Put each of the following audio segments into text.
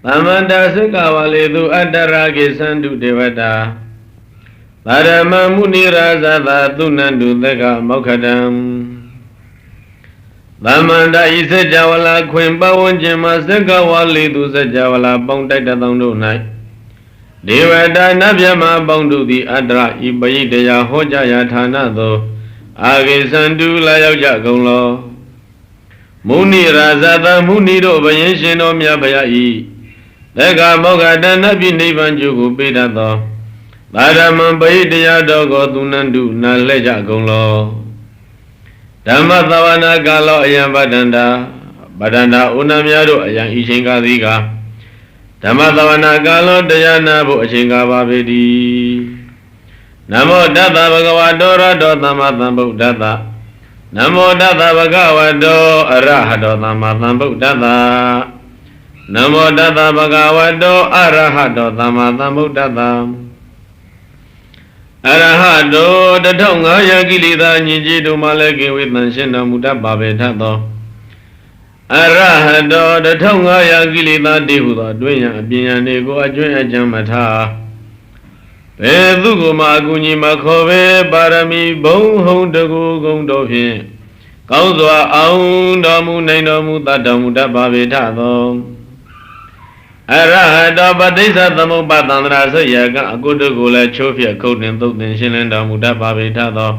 Tamanda Sukavalidu Adaraki Sandu Devata Parama Muni Razada Tunandu Dega Mokadam Tamanda Isa Javala Quimba Wanjima Sukavalidu Sajavala Bongtata Tandu Night Devata Nabyama Bondu the Adra Ibayidaya Hojaya Tanado Agi Sandu Layaja Golo Muni Razada Muni Do Bayeshino Myabaya Lega Mogada Nabi Nivan Jugu Pidato Badaman Bayidya Dogo Tunandu Naleja Golo Dhammatavana Galo Ayam Badanda Unamyado Ayam Ishinga Diga Dhammatavana Galo Dayanabu Ashinga Babedi Namo Dada Bhagavadora Do Dhammatambu Dada Namo Dada Bhagavado Arahado Dhammatambu Dada Namo Dada Bhagavado Arahado Dhammatambu Dada Arahado Dadonga Yagilida Nijidu Malaki Vitnanshinda Muda Babetato Arahado Dadonga Yagilida Dihuda Dwenya Binyanego Ajwenya Jamata Pedugo Maguni Makove Barami Bong Hondago Gondopin Kauzwa Aundamu Nainamu Tadamuda Babetato Arahada Badisa Tamu Batandra Sayaga Agudugula Chofia Kodin Tutin Shilenda Muda Babetato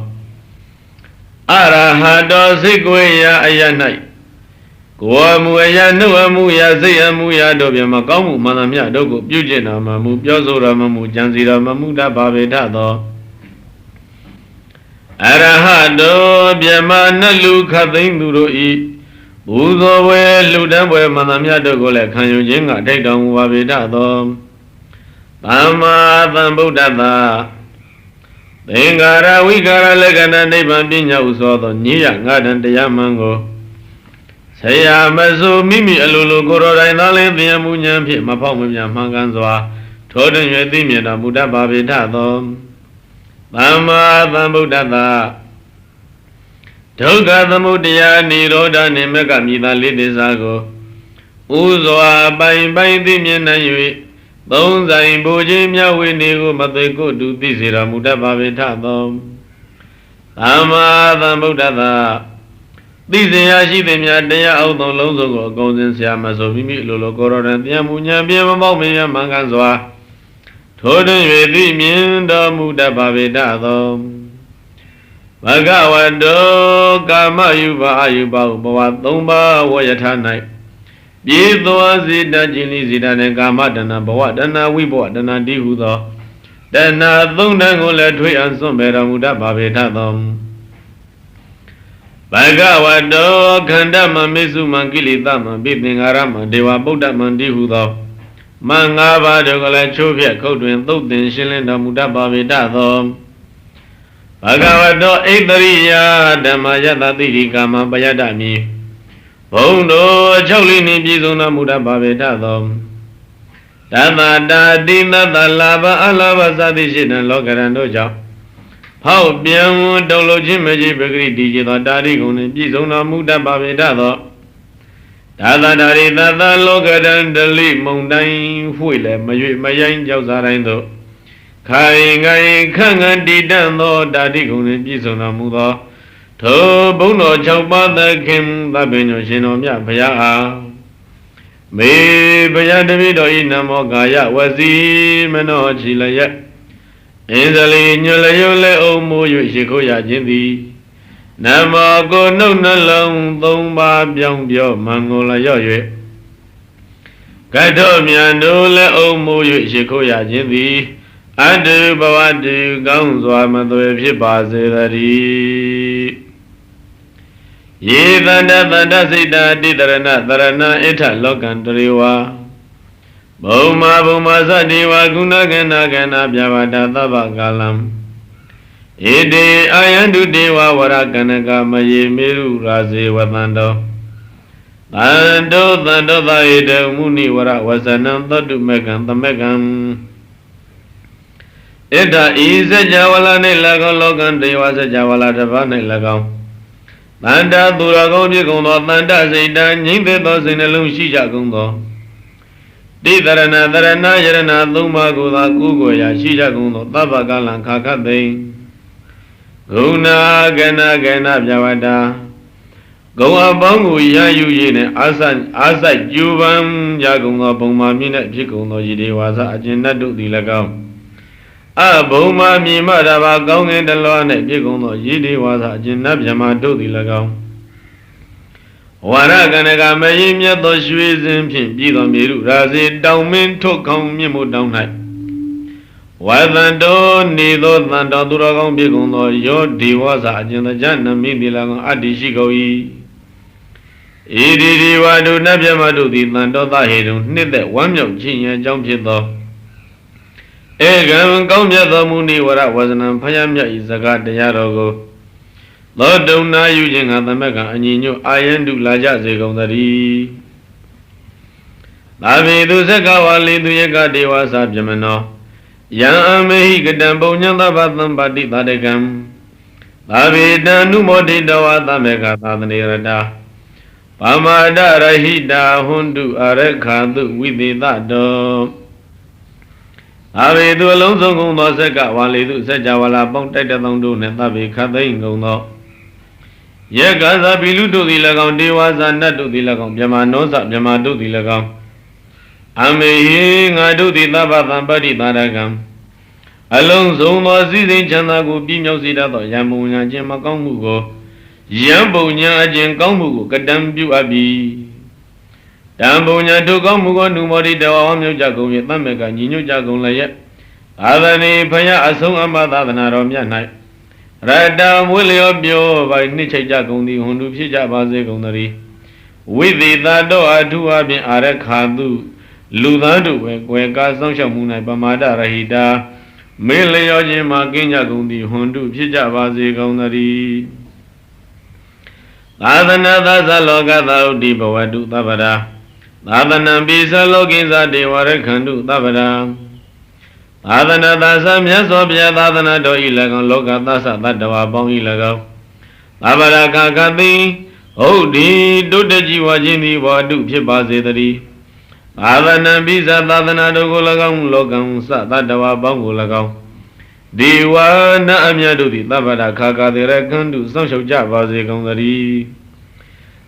Arahado Sigwaya Ayanai Guamuya Nuamuya Zayamuya Dobia Makamu Manamya Dogo Pujina Mamu Pyozura Mamu Janzira Mamuda Babetato Arahado Biamana Luka Dinduroi Uzo we Ludamwe Manamya Dogole Kanyu Jinga take down Wabitato Tama Thambudata Dengara Wigara Legana Nebandinya Usoto Nia Garden de Yamango Saya Mazu Mimi Alulu Goro Rainale Diamunya Mapamunya Manganzwa Toden Yedimina Muda Babitato Tama Thambudata Toga the Mudia Niroda Nemega Mida Lidizago Uzoa by the Mianayui Bones in Bojimia Windigo, but they could do this Muda Babetato Ama the Mudada This Yashi the Miadea out on Lozo goes in Siamazo Vimi Lologoro and Yamunya Biamamia Manganzoa Toden Yedimian the Muda Babetato Bhagavado Kama Yuva Ayuba Bawatumba Wayatanai Bido Zida Jini Zida Negama Dana Bawadana Wibo Dana Dihudo Dana Thundangola Tui and Sombera Muda Babetatum Bhagavado Kandama Misu Mangili Dama Biding Arama Dewa Buddha Mandihudo Mangava Dogola Chovia Kodwin Thutin Shilinda Muda Babetatum Bhagavado Ekdariya Dhamayata Tirikama Bayadami Bondo Cholini Bizuna Muda Babetato Tata Dina Talaba Alava Sadishitan Lokarando Jao How Biamu Dolo Jimaji Bagri Dijita Darikun Bizuna Muda Babetato Tata Dari Tata Lokaran Dali Mondain Fuile Mayain Jausaraindo Kai Gai Kangan Didando Dadikun Bizuna Muda To Bono Chaupada Kim Babino Shinomia Paya Me Bayadavido Inamogaya Wazi Mano Chilaya Inzali Nulayole Omo Yushikoya Jindi Namago no Nalong Tomba Biang Bio Mangola Yoye Kato Miandole Omo Yushikoya Jindi Adu Bawadu Gaunzwa Mado Pibazari Ye Vanda Vanda Sita Didarana Darana Eta Lokandriwa Boma Boma Sadiwa Gunagana Gana Byavada Tabagalam Ede Ayandu Dewa Warakanaga Maye Miru Razi Watando Tando Tando Vaida Muni Wara Wasanam Tadu Megan Tamegan Eda Isa Javala Nilago Logan Dewasa Javala Davana Lagam Tanda Durago Jigundo Tanda Zida Ninde Dos in a Lucia Gundo တိတရဏတရဏယရဏသုံးပါးကိုသာကုကိုရာရှိကြကုန်သောသဗ္ဗကလံခါခတ်သိဂုဏကဏကဏပြဝတ္တာဂုံအပေါင်းကိုရယူရည်နဲ့အာဆိုင်ကျူပံကြကုန်သောဘုံမာမြင့်နဲ့ဖြစ်ကုန်သောယတိဝါစအကျဉ်တတ်တို့သည်၎င်းအဘုံမာမြင်မတာပါကောင်းငင်တလောနဲ့ဖြစ်ကုန်သောယတိဝါစအကျဉ်တတ်မြမတို့သည်၎င်းဝါရကဏကမယင်းမြတ်သောရွှေစင်ဖြင့်ပြည်သောမြေရုရာဇေတောင်မင်းထုတ်ခေါင်မြင့်မှုတောင်း၌ဝါသံတော်နေသောသံတော်သူတော်ကောင်းဖြစ်ကုန်သောယောဒီဝါစအကျဉ်တကြနမိသည်၎င်းအတ္တိရှိကုန်၏ဣတိဒီဝါဒုနတ်မြတ်မတို့သည်တန်တော်သဟေတုံနှစ်သက်ဝမ်းမြောက်ခြင်းရန်ကြောင့်ဖြစ်သောဧကံကောင်းမြတ်သောမူနိဝရဝဇနံဖယားမြတ်ဤစကားတရားတော်ကိုသောတုံနာယူခြင်းကသမက်ကအညီညွတ်အာယံတုလာကြစေကုန်သတည်းသာဝေသူဇကဝါလီသူယကဒေဝစာပြမနောယံအမေဟိကတံပုံညံသဗ္ဗသံပါတိသတကံသာဝေတံနုမောတိတဝါသမက္ခသာသနေရတာပါမာဒရဟိတာဟွန်တုအရခာတုဝိသေသတောအဘေသူအလုံးစုံကုန်သောဇက်ကဝါလီသူစัจ java လာပေါင်းတိုက်တဲ့သောတို့နှင့်သဗ္ဗေခတ်သိမ့်ကုန်သောယေကသပိလူတို့သည်၎င်းဒေဝဇာနတ်တို့သည်၎င်းမြမနောဇမြမတို့သည်၎င်းအမေဟိငါတို့သည်သဗ္ဗသံပတ္တိသာရကံအလုံးစုံသောစည်းစိမ်ချမ်းသာကိုပြည့်မြောက်စေတတ်သောယံပုံညာခြင်းမကောင်းမှုကိုယံပုံညာအခြင်းကောင်းမှုကိုကတံပြုအပ်ပြီတံပုံညာတို့ကောင်းမှုကိုနုမောတိတဝဝမြောက်ကြကုန်၏တမက်ကညီညွတ်ကြကုန်လျက်သာသနေဖယားအဆုံးအမသာသနာတော်မြတ်၌ရတံဝိလျောပြောပိုင်နှစ်ချိတ်ကြကုန်သည်ဟွန်တုဖြစ်ကြပါစေကုန်သတည်းဝိသေသတောအထုအပြင်အာရခာတုလူသားတို့ပဲကွယ်ကားစောင့်ရှောက်မှု၌ပမာဒရဟိတာမေလျောခြင်းမှာကင်းကြကုန်သည်ဟွန်တုဖြစ်ကြပါစေကုန်သတည်းသာသနာသသလောကသာဥတိဘဝတုသဗ္ဗရာသာသနံပိသလောကိသဒေဝရခန္တုသဗ္ဗရာသာသနာသာသမြတ်စွာဘုရားသာသနာတော်ဤ၎င်းလောကသသတ္တဝါပေါင်းဤ၎င်းသဗ္ဗရာခခတိဟုတ်ဒီတုတ္တကြည်ဝါခြင်းသည်ဘောတုဖြစ်ပါစေတည်းသာသနံပိသသာသနာတော်ကို၎င်းလောကံသတ္တဝါပေါင်းကို၎င်းဒေဝနာအမြတ်တို့သည်သဗ္ဗရာခခတိရခန္တုစောင့်ရှောက်ကြပါစေကုန်သတည်း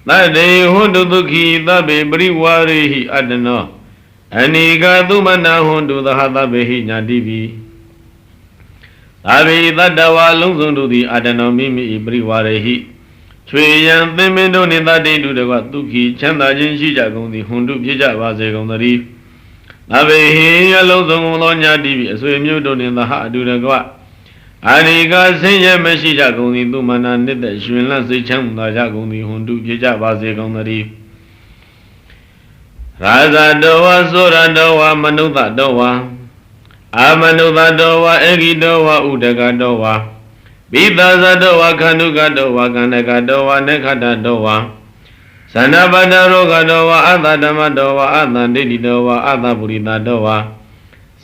သတ္တေဟွန်တုဒုက္ခိသဗ္ဗေပရိဝါရေဟိအတ္တနောအနိကသုမနာဟွန်တုသဟသဗ္ဗေဟိညာတိပိသာဝေတတ္တဝါလုံးစုံတို့သည်အတ္တနောမိမိ၏ပရိဝါရေဟိချွေရန်သင်္မင်းတို့နှင့်တတ္တိတုတကဒုက္ခိချမ်းသာခြင်းရှိကြကုန်သည်ဟွန်တုဖြစ်ကြပါစေကုန်သတည်းသဗ္ဗေဟိအလုံးစုံကုန်သောညာတိပိအဆွေမျိုးတို့နှင့်သဟအတုတကအာနိကဆင်းရဲမရှိကြကုန်သည်သူမနာနှစ်သက်ရှင်လန့်စိတ်ချမ်းသာကြကုန်သည်ဟွန်တုဖြစ်ကြပါစေကုန်သတည်းရာဇတောဝသောရတောဝမနုဿတောဝအာမနုဿတောဝဧကိတောဝဥဒကတောဝဘိသဇတောဝခန္ဓုကတောဝကန္နကတောဝနခတတောဝသန္နပတ္တရောဂတောဝအတ္တဓမ္မတောဝအတ္တဒိဋ္ဌိတောဝအတ္တပုရိသတောဝ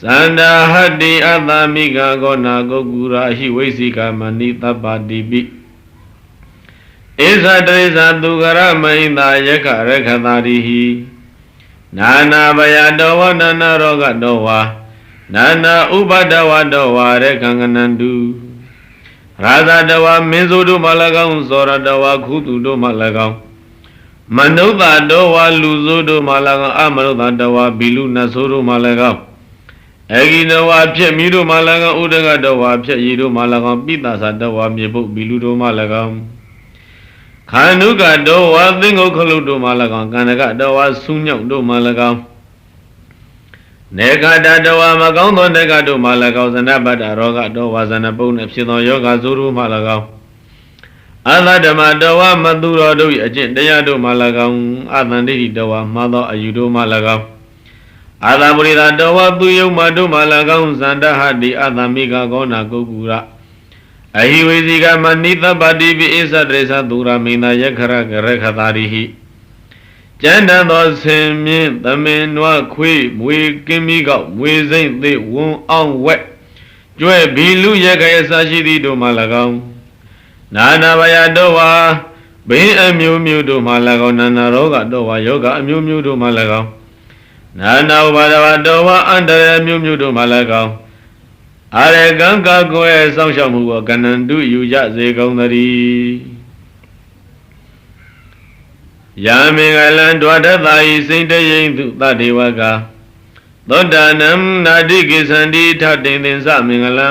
သန္တာဟတ္တိအတ္တမိဂဂောနာဂုကုရာဟိဝိသိကမဏိတပ္ပတိပိဣဇတရိဇသူကရမိန္တာယခရခတာရိဟိနာနာဘယတောဝနာနာရောဂတောဝနာနာဥပဒဝတောဝရခံကနန္တုရာဇတဝမင်းစုတို့မှ၎င်းဇောရတဝခုသူတို့မှ၎င်းမနုဿတောဝလူစုတို့မှ၎င်းအမနုဿတဝဘီလူနတ်ဆိုတို့မှ၎င်းအဂိတဝဖြစ်မိတို့မှ၎င်းဥဒကတောဝဖြစ်ရည်တို့မှ၎င်းပိသသတဝမြေပုတ်ဘီလူတို့မှ၎င်းခန္ဓုကတောဝသင်္ဂုခလုတို့မှ၎င်းကန္နကတောဝဆူးညောက်တို့မှ၎င်းနေကတတောဝမကောင်းသောနေကတို့မှ၎င်းဇနပတ္တရောဂတောဝဇနပုန်နှင့်ဖြစ်သောယောဂဆိုးတို့မှ၎င်းအသဓမ္မတောဝမသူတော်တို့၏အကျင့်တရားတို့မှ၎င်းအသန္တိတောဝမှားသောအယူတို့မှ၎င်းအာသပုရိသတောဝသူယုံမတို့မှ၎င်းဇန္တဟတိအသမိကကောနာကုကုရအဟိဝေစီကမဏိတပ္ပတိပိဣသတရေသသူရမိနာယခရကရခတာရိဟိကျမ်းတန်သောဆင်မြင့်သမင်နွားခွေးမွေကင်းမိကောက်မွေစိမ့်သေးဝွန်အောင်ဝက်ကျွဲ့ဘီလူရခရစာရှိသည်တို့မှ၎င်းနာနာဘယတောဝါဘေးအမျိုးမျိုးတို့မှ၎င်းနာနာရောဂတောဝါယောဂအမျိုးမျိုးတို့မှ၎င်း နာနာဥပါဒဝတောဝအန္တရာယ်မျိုးမျိုးတို့မှလည်းကောင်းအာရကံကာကိုယ်စောင့်ရှောက်မှုကိုကဏ္ဍတုယူကြစေကုန်သတည်းယာမေငလံဒွါဒသာဤစိတ်တယိမ့်သူသတ္တေဝကသောတာနံနာတိကိသန္တိထတိန်သင်္သမင်္ဂလံ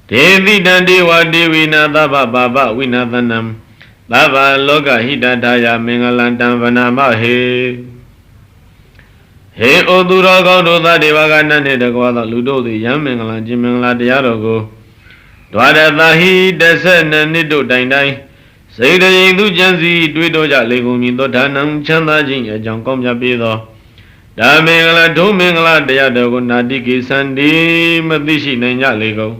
ဒေတိတံဒေဝဒေဝိနာသဗ္ဗပါပဝိနာသနံသဗ္ဗလောကဟိတထာယမင်္ဂလံတံဗနာမဟေဟေဩသူတော်ကောင်းတို့သတ္တေဝကနတ်နှင့်တကွာသောလူတို့သည်ယံမင်္ဂလံခြင်းမင်္ဂလာတရားတော်ကိုဒွါရသာဟိ12နှစ်တို့တိုင်တိုင်စိတ်တရင်သူကြံစီတွေးတော်ကြလေကုန်မည်သောဒါနံချမ်းသာခြင်းအကြောင်းကောင်းမြတ်ပေသောဒါမင်္ဂလာဒုမင်္ဂလာတရားတော်ကိုနာတိကိသန္တိမသိရှိနိုင်ကြလေကုန်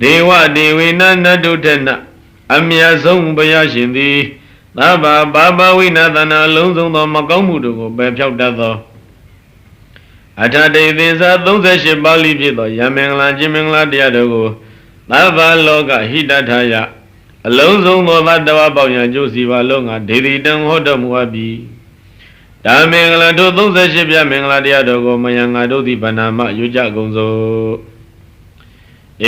ဒေဝဒေဝိနနတ်တို့ထက်နအမြတ်ဆုံးဘုရားရှင်သည်သဗ္ဗပါပဝိနာသနာလုံးစုံသောမကောင်းမှုတို့ကိုပယ်ဖြောက်တတ်သောအထာတေသင်္စာ38ပါဠိဖြစ်သောယမင်္ဂလာခြင်းမင်္ဂလာတရားတို့ကိုသဗ္ဗလောကဟိတထာယအလုံးစုံသောသတ္တဝါပေါင်းရန်ကျိုးစီပါလုံးကဒေတိတံဟောတော်မူအပ်ပြီဒါမင်္ဂလာတို့38ပြမင်္ဂလာတရားတော်ကိုမယံငါတို့သည်ဗန္နာမယူကြကုန်စို့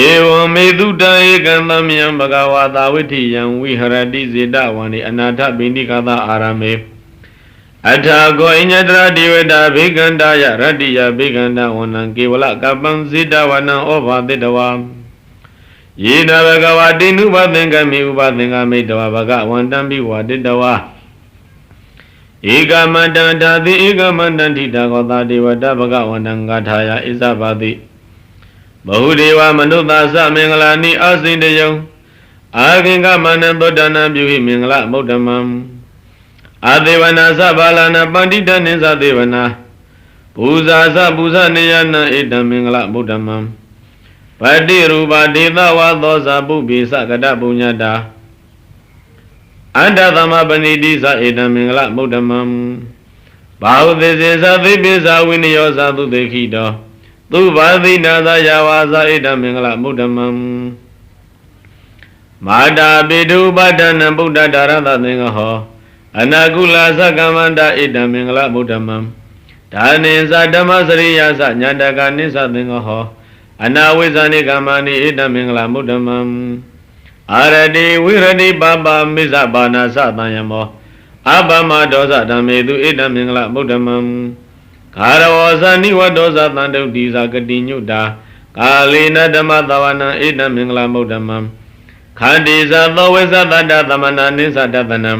ဧဝံမေတုတံဧကံသမယံဘဂဝါသာဝိထိယံဝိဟရတိဇေတဝံနိအနာထပိဏိကသာအာရမေအထာကောအညတရတိဝေတာဘေကန္တာယရတ္တိယဘေကန္တဝနံကေဝလကပံဇေတဝနံဩဘာတိတဝါယေနဘဂဝါတိနုပသင်္ကမိဥပသင်္ကမိတဝါဘဂဝန္တံပိဝါတိတဝါဧကမန္တံဓာတိဧကမန္တံထိတာကောသာဒေဝတဘဂဝန္တံဂါထာယဣဇဘာတိဘဟုဒေဝမနုဿာသမင်္ဂလာနိအစိန္တယံအာဂင်္ဂမန္တံသောတနာပြုဟိမင်္ဂလမௌဓမံအာဒေဝနာသဗ္ဗလာနာပန္တိတနိသဒေဝနာပူဇာသပူဇာနေယနာဣတံမင်္ဂလမௌဓမံဗတ္တိရူပဒေသဝသောဇာပုပိသကတပုညတာအန္တသမပဏိတိသဧတံမင်္ဂလမௌဓမံဘာဟုသေစေသသိပိသဝိနယောသသုတေခိတောသူဘာသိနာသယဝါသဧတံမင်္ဂလမௌဓမံမာတာပိတုပဋ္ဌာနံဗုဒ္ဓဒါရသသင်္ဃဟောအနာကုလသကမ္မန္တဧတံမင်္ဂလမௌဓမံဒါနိသဓမ္မစရိယသညာတကနိသသင်္ဃဟောအနာဝိဇာနိကမ္မာနိဧတံမင်္ဂလမௌဓမံအာရတိဝိရတိပါပမိစ္ဆဘာနာသတံယမောအပမဒောဇဓမ္မေတုဧတံမင်္ဂလမௌဓမံခါရဝောဇနိဝဒောဇသန္တုတိဇာကတိညုတာကာလေနဓမ္မသဝနံဧတံမင်္ဂလမௌဓမံခန္တိဇသောဝိဇတတ္တသမဏနိသတတနံ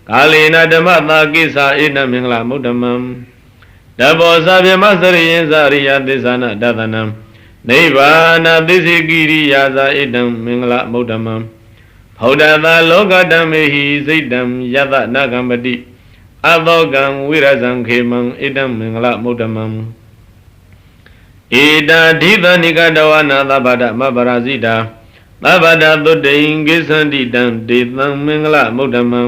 ကာလေနဓမ္မသာကိစ္ဆာဧတံမင်္ဂလမௌဓမံတဘောဇဗေမစရိယဇရိယသစ္ဆနာတတနံနိဗ္ဗာနသစ္စေကိရိယာဇဧတံမင်္ဂလမௌဓမံဖောဒသာလောကတံမေဟိစိတ်တံယတနာကံပတိအသောကံဝိရဇံခေမံဧတံမင်္ဂလမௌဓမံဧတာဓိသနိကတဝနာသဗ္ဗတမပရာဇိတာသဗ္ဗတသုတ္တိံကိသန္တိတံဒေသံမင်္ဂလမௌဓမံ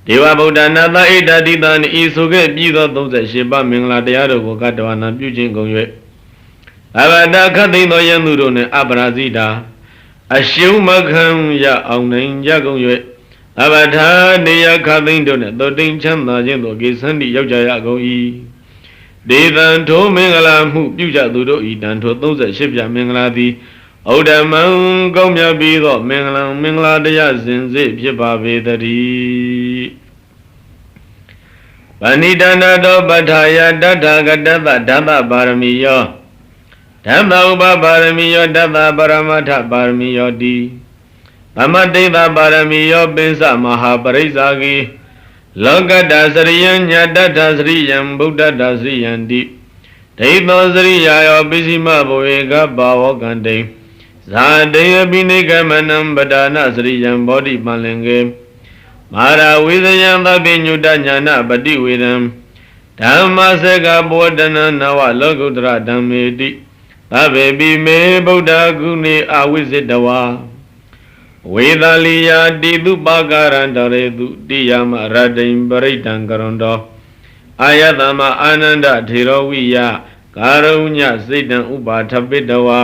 ဒေဝဗုဒ္ဓနာသဧတာဓိသံဤဆိုခဲ့ပြီးသော38ပါးမင်္ဂလာတရားတို့ကိုကတဝနာပြုခြင်းကုန်၍သဗ္ဗတခတ်သိမ်းသောယံသူတို့နှင့်အပရာဇိတာအရှုံးမခံရအောင်နိုင်ကြကုန်၍အဘထာနေယခသိန်းတို့နှင့်သောတိန်ချမ်းသာခြင်းတို့ကိသန္တိရောက်ကြရကုန်၏ဒေသံထိုမင်္ဂလာမှုပြုကြသူတို့ဤတန်ထို38ပြမင်္ဂလာသည်ဩဒမံကောင်းမြတ်ပြီးသောမင်္ဂလာတရားစင်စစ်ဖြစ်ပါပေတည်းဗဏိတနာတောပဋ္ဌာယတထာဂတသဓမ္မပါရမီယောဓမ္မဥပပါရမီယောတသပရမတ္ထပါရမီယောတိသမတိသပါရမီယောပိစမဟာပရိစ္ဆာကိလောကတ္တစရိယံညာတ္ထစရိယံဗုဒ္ဓတ္တစရိယံတိဒိသောစရိယာယောပိစိမဘဝေကဘာဝကံတိဇာတေယပိနိကမနံပဒါနစရိယံဘောဓိပံလင်္ကေမာရဝိဇယံသဗ္ဗညုတညာနာပတိဝေဒံဓမ္မစကဘောဓနနဝလောကုတ္တရဓမ္မေတိသဗ္ဗေပိမေဗုဒ္ဓဂုဏေအဝိဇ္ဇတဝါဝေသလိယာတိတုပကာရံတရေတုတိယမရတိံပရိတံကရွန်တောအာယတမအာနန္ဒထေရဝိယကာရုညစိတ်တံဥပါထပိတဝါ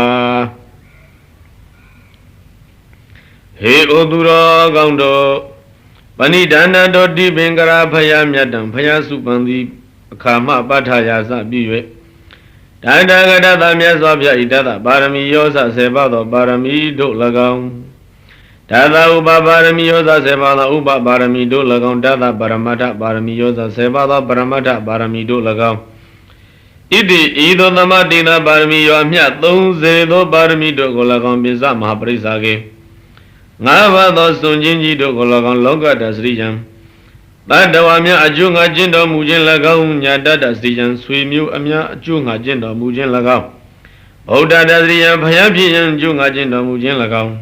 ဟေဩသူတော်ကောင်းတို့ပဏိဒါနတော်တိပင်္ဂရာဖယားမြတ်တံဖယားစုပန်သည် အခါမပဋ္ဌာယာစပြု၍တန်တဂတသမြတ်စွာဘုရားဤတသပါရမီယောဇဆေပါသောပါရမီတို့၎င်းတသဥပပါရမီယောဇဆေပါသောဥပပါရမီတို့၎င်းတသပရမတ္ထပါရမီယောဇဆေပါသောပရမတ္ထပါရမီတို့၎င်းဣတိဤသို့သမတိနာပါရမီယောအမြတ်30သောပါရမီတို့ကို၎င်းပိစမဟာပရိစ္ဆာကေငါးပါးသောစွန်ချင်းကြီးတို့ကို၎င်းလောကတစရိယံတတ္တဝါများအကျိုးငါကျင့်တော်မူခြင်း၎င်းညာတတ္တစရိယံဆွေမျိုးအများအကျိုးငါကျင့်တော်မူခြင်း၎င်းဗုဒ္ဓတစရိယံဘုရားဖြစ်ရန်အကျိုးငါကျင့်တော်မူခြင်း၎င်း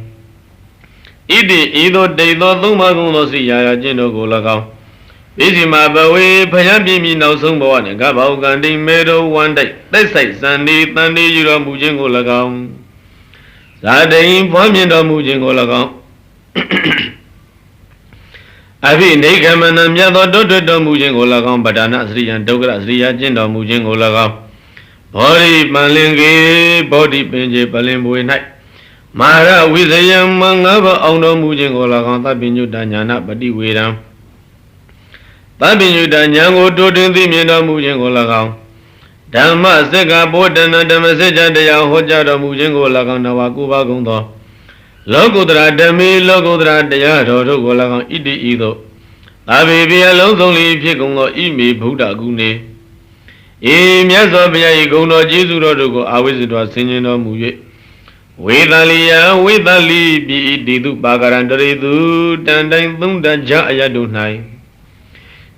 ဣတိဤသို့တိတ်သောသုံးပါးကုန်သောစိရာရာကျင့်တော်ကို၎င်းပိစီမဘဝေဘုရားပြည့်မီနောက်ဆုံးဘဝနှင့်ကဗ္ဗောကံတိမေတောဝန္တိသက်ဆိုင်စံဒီတန်ဒီယူတော်မူခြင်းကို၎င်းဇာတိန်ဖွားမြင်တော်မူခြင်းကို၎င်းအဘိနေကမနမြတ်သောတိုးထွတ်တော်မူခြင်းကို၎င်းပဒါနစရိယံဒုက္ခစရိယကျင့်တော်မူခြင်းကို၎င်းဘောဓိပန်လင်ကေဘောဓိပင်ကျေပလင်ပွေ၌မာရဝိဇယံမငါးပါးအောင်တော်မူခြင်းကို၎င်းသဗ္ဗညုတညာနာပတိဝေရံသဗ္ဗညုတညာကိုတိုးတင်သိမြင်တော်မူခြင်းကို၎င်းဓမ္မစက္ကဘောဓနာဓမ္မစကြာတရားဟောကြားတော်မူခြင်းကို၎င်းနဝကုပါကုံသောလောကုတ္တရာဓမ္မေလောကုတ္တရာတရားတော်တို့ကို၎င်းဣတိဤသို့သာဘေဘိအလုံးစုံလီဖြစ်ကုန်သောဣမေဗုဒ္ဓဂုဏေဧမြတ်စွာဘုရား၏ဂုဏ်တော်ကျေးဇူးတော်တို့ကိုအာဝိဇ္ဇတော်ဆင်ခြင်တော်မူ၍ဝေသလိယဝေသလိပိတိတုပါကရံတရေတုတန်တိုင်းသုံးတကြအယတု၌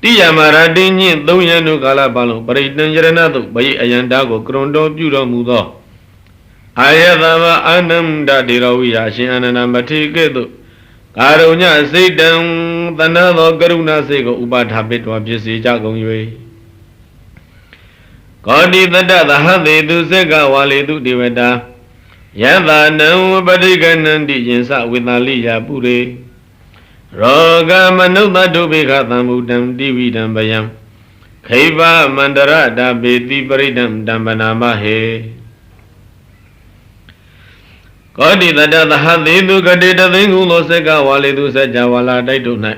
တိယမရတိညင့်သုံးရန်တို့ကာလပတ်လုံးပရိတံယရဏတုပရိအယံတာကိုကရွန်တော်ပြုတော်မူသောအာယသဗ္ဗအာနန္ဒဒေရဝိယရှင်အာနန္ဒမထေကဲ့သို့ကာရုညစိတ်တံသနသောကရုဏာစိတ်ကိုဥပါထာပိတော်ဖြစ်စေကြကုန်၍ကောတိတတ္တသဟသေတုစက္ကဝါလေတုဒေဝတာယသနံပဋိကနန္တိယင်္စဝေသလိယပုရေရောဂမနုဿတုဘေခသံမုတံတိဝိတံဗယံခိဗမန္တရတပေတိပရိဒံတံပနာမဟေကောတိတတ္တသဟသေတုကတိတသိန်းကုသောစက္ကဝါလေတုစัจ java လာတိုက်တို့၌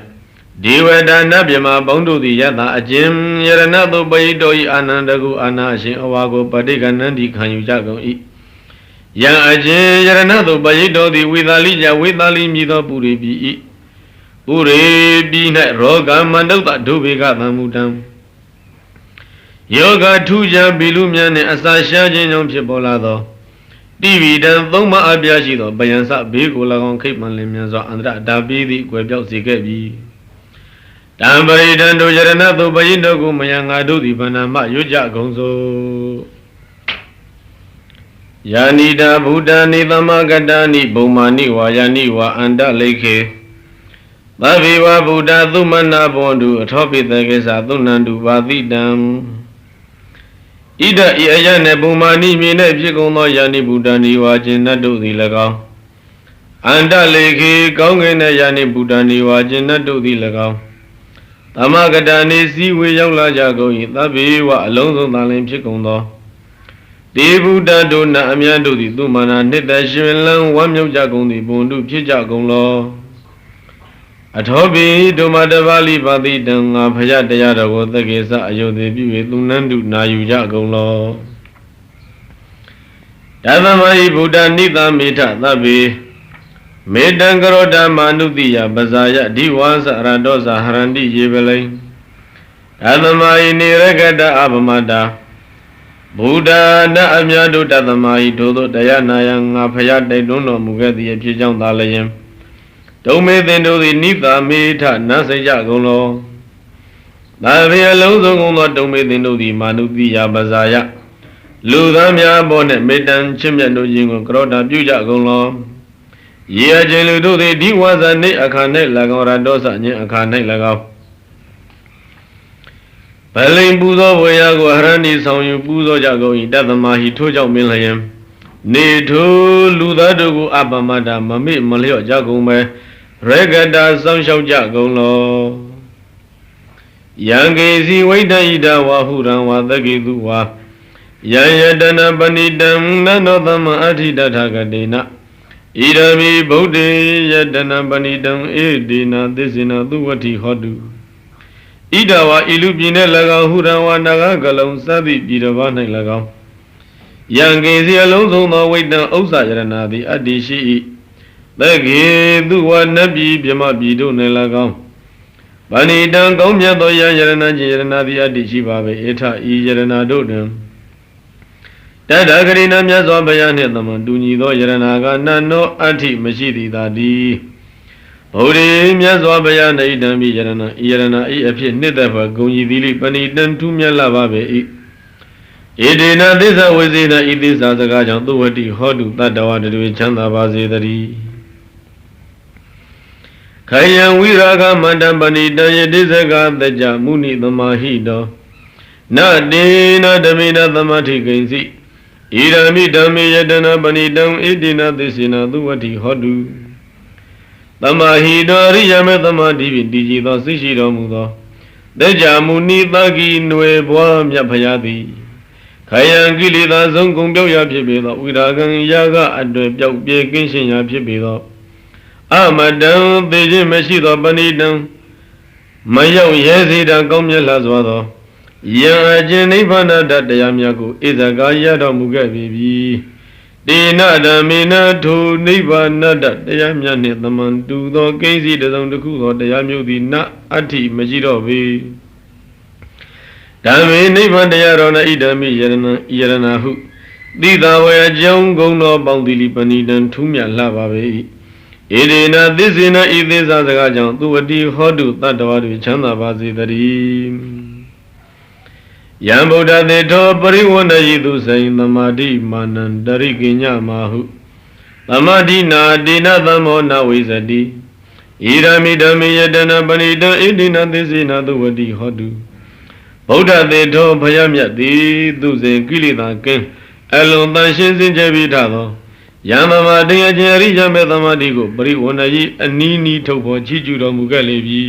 ဒီဝဒနဗြဟ္မာဘုံတို့သည်ယတအကျဉ်ယရဏတုပယိတောဤအာနန္ဒကုအာနာအရှင်အဝါကိုပဋိကနန္တိခံယူကြကုန်၏ယံအကျဉ်ယရဏတုပယိတောသည်ဝေသာလိယဝေသာလိမြည်သောပုရိပိ၏ပုရိပိ၌ရောဂမန္တုတဒုဘေကသံမုတံယောဂထူးခြားဘီလူများနှင့်အစာရှားခြင်းကြောင့်ဖြစ်ပေါ်လာသောတိဝိတံသုံးပါးအပြားရှိသောဗယံစဘေးကို၎င်းခိတ်မှန်လင်းမြန်စွာအန္တရဒါပိသည်ကွယ်ပြောက်စေခဲ့ပြီတံပရိဒံတို့ယရဏသုပယိတောကိုမယံငါတို့သည်ဗန္နမရွကြကုန်စို့ယာနိတာဗုဒ္ဓနိသမဂတနိဘုံမာနိဝါယာနိဝါအန္တလိခေသဗ္ဗေဝဗုဒ္ဓသုမနာဘွန်တုအထောပိတကေသသုဏန္တုပါတိတံဣဒဤအယနှင့်ဘုံမာနိမြေ၌ဖြစ်ကုန်သောယာနိဗုဒ္ဓနိဝါခြင်းနတ်တို့သည်၎င်းအန္တလိခေကောင်းကင်၌ယာနိဗုဒ္ဓနိဝါခြင်းနတ်တို့သည်၎င်းသမဂတနိစည်းဝေရောက်လာကြကုန်၏သဗ္ဗေဝအလုံးစုံသာလင်ဖြစ်ကုန်သောတေဗုဒ္ဓတို့နတ်အများတို့သည်သူမာနာနှစ်သက်ရှင်လန်းဝမ်းမြောက်ကြကုန်သည်ဘုံတို့ဖြစ်ကြကုန်လောအထောပိဒုမတပါဠိပါတိတံငါဖယတရားတော်ကိုသက္ကေစအယုသေပြု၍သူနန္တုနာယူကြကုန်လောတသမဟိဗုဒ္ဓနိသမေထသဗ္ဗေမေတံကရောဓမာနုတိယပဇာယဒီဝါစရတောဇာဟရန္တိယေပလိံတသမဟိနေရကတအပမတာဗုဒ္ဓနာအမြတ်တို့တသမဟိထိုသို့တရားနာယငါဖယတိုက်တွန်းတော်မူခဲ့သည့်အဖြစ်ကြောင့်သာလျင်ဒုံမေသင်တို့သည်နိသမေထနတ်စိတ်ကြကုန်လောသာဝေအလုံးစုံကုန်သောဒုံမေသင်တို့သည်မာနုတိယပဇာယလူသားများပေါ်နှင့်မေတ္တံချစ်မြတ်တို့ခြင်းကိုကရောဓပြုကြကုန်လောရေအချင်းလူတို့သည်ဒီဝါဇာနေအခါ၌၎င်းရတောစညင်အခါ၌၎င်းဗလိန်ပူဇော်ဝေယကိုဟရဏီဆောင်ယူပူဇော်ကြကုန်၏တသမဟိထိုးကြောင့်မင်းလျင်နေထိုလူသားတို့ကိုအပမတ္တမမေ့မလျော့ကြကုန်ပဲရေကတာစောင့်ရှောက်ကြကုန်လောယံကေစီဝိတ္တဣဒဝါဟုရံဝါသကေတုဝါယံယတနာပဏိတံနနောသမအဋ္ဌိတထကတေနဣရမိဗုဒ္ဓေယတနာပဏိတံဧဒေနာသစ္စေနသုဝတိဟောတုဣ ဣဒဝါဣလူပြည်၌၎င်းဟုရံဝါနာဂကလုံးစသည်ပြည်တစ်ပါး၌၎င်းယံကေစီအလုံးစုံသောဝိတ္တံဥစ္စာယရဏသည်အတ္တိရှိ၏သက္ကေသူဝနတ်ပြည်ပြမပြည်တို့၌၎င်းဗဏိတံကောင်းမြတ်သောယံယရဏချင်းယရဏသည်အတ္တိရှိပါပေဧထဤယရဏတို့တွင်တတ္တဂရိဏမြတ်စွာဘုရားနှင့်သမန်တူညီသောယရဏကနန္နောအဋ္ဌိမရှိသည်သာတည်းဗုဒ္ဓေမြတ်စွာဘုရား၌တံမိယရဏဤယရဏဤအဖြစ်နှစ်သက်ဖွယ်ဂုံကြီးသည်လိပဏိတံထူးမြတ်လာပါပေ၏ဣဒေနသစ္စာဝေစေနဤသစ္စာစကားကြောင့်သုဝတိဟောတုတတ္တဝတတွေချမ်းသာပါစေတည်းခယံဝိရာဂမန္တပဏိတံယတိစကာတကြမုနိသမာဟိတောနတေနဓမေနသမထိကိဉ္စီဣရမိဓမ္မေယတနာပဏိတံဣတိနသစ္စေနသုဝတိဟောတုသမာဟိတောရိယမေသမာဓိဖြင့်တည်ကြည်သောသိရှိတော်မူသောတကြမုနိသကိနွယ်ဘွားမြတ်ဖရာသည်ခယံကိလေသာဆုံးကုန်ပြောက်ရာဖြစ်ပေသောဝိရာဂံယာကအတွေ့ပြောက်ပြဲကင်းရှင်းရာဖြစ်ပေသောအမတံသေခြင်းမရှိသောပဏိတံမရောက်ရဲစေတာကောင်းမြတ်လာစွာသောယံအကျဉ်နိဗ္ဗာန်တရားများကိုဣဇဂါရတော်မူခဲ့ပြီတေနဓမ္မေနထိုနိဗ္ဗာန်တရားများနှင့်သမန်တူသောကိဉ္စီတစုံတစ်ခုသောတရားမျိုးသည်နအဋ္ဌိမရှိတော့ပေဓမ္မေနိဗ္ဗာန်တရားတော်၌ဣဒမိယရဏယရဏဟုတိသာဝေအကြောင်းဂုဏ်တော်ပေါင်းသီလိပဏိတံထူးမြတ်လှပါပေ၏ဣဒေနသစ္စေနဤသစ္စာစကားကြောင့်သူဝတိဟောတုတတ္တဝါတွေချမ်းသာပါစေတည်းယံဗုဒ္ဓသေထောပရိဝဏ္ဏယိတုစိန်သမာတိမာနံတရိကိညမဟုသမာတိနာတေနသမောနဝိဇတိဣရမိဓမ္မေယတနာပဏိတံဣတိနသစ္စေနသူဝတိဟောတုဗုဒ္ဓသေထောဘုရားမြတ်သည်သူစဉ်ကိလေသာကင်းအလွန်တန်ရှင်းစင်ကြယ်ပြီးထသောယံသမာတိအကျဉ်အရိယမေသမာတိကိုပရိဝဏ္ဏယိအနီးနီးထုတ်ပေါ်ချီးကျူးတော်မူခဲ့လေပြီ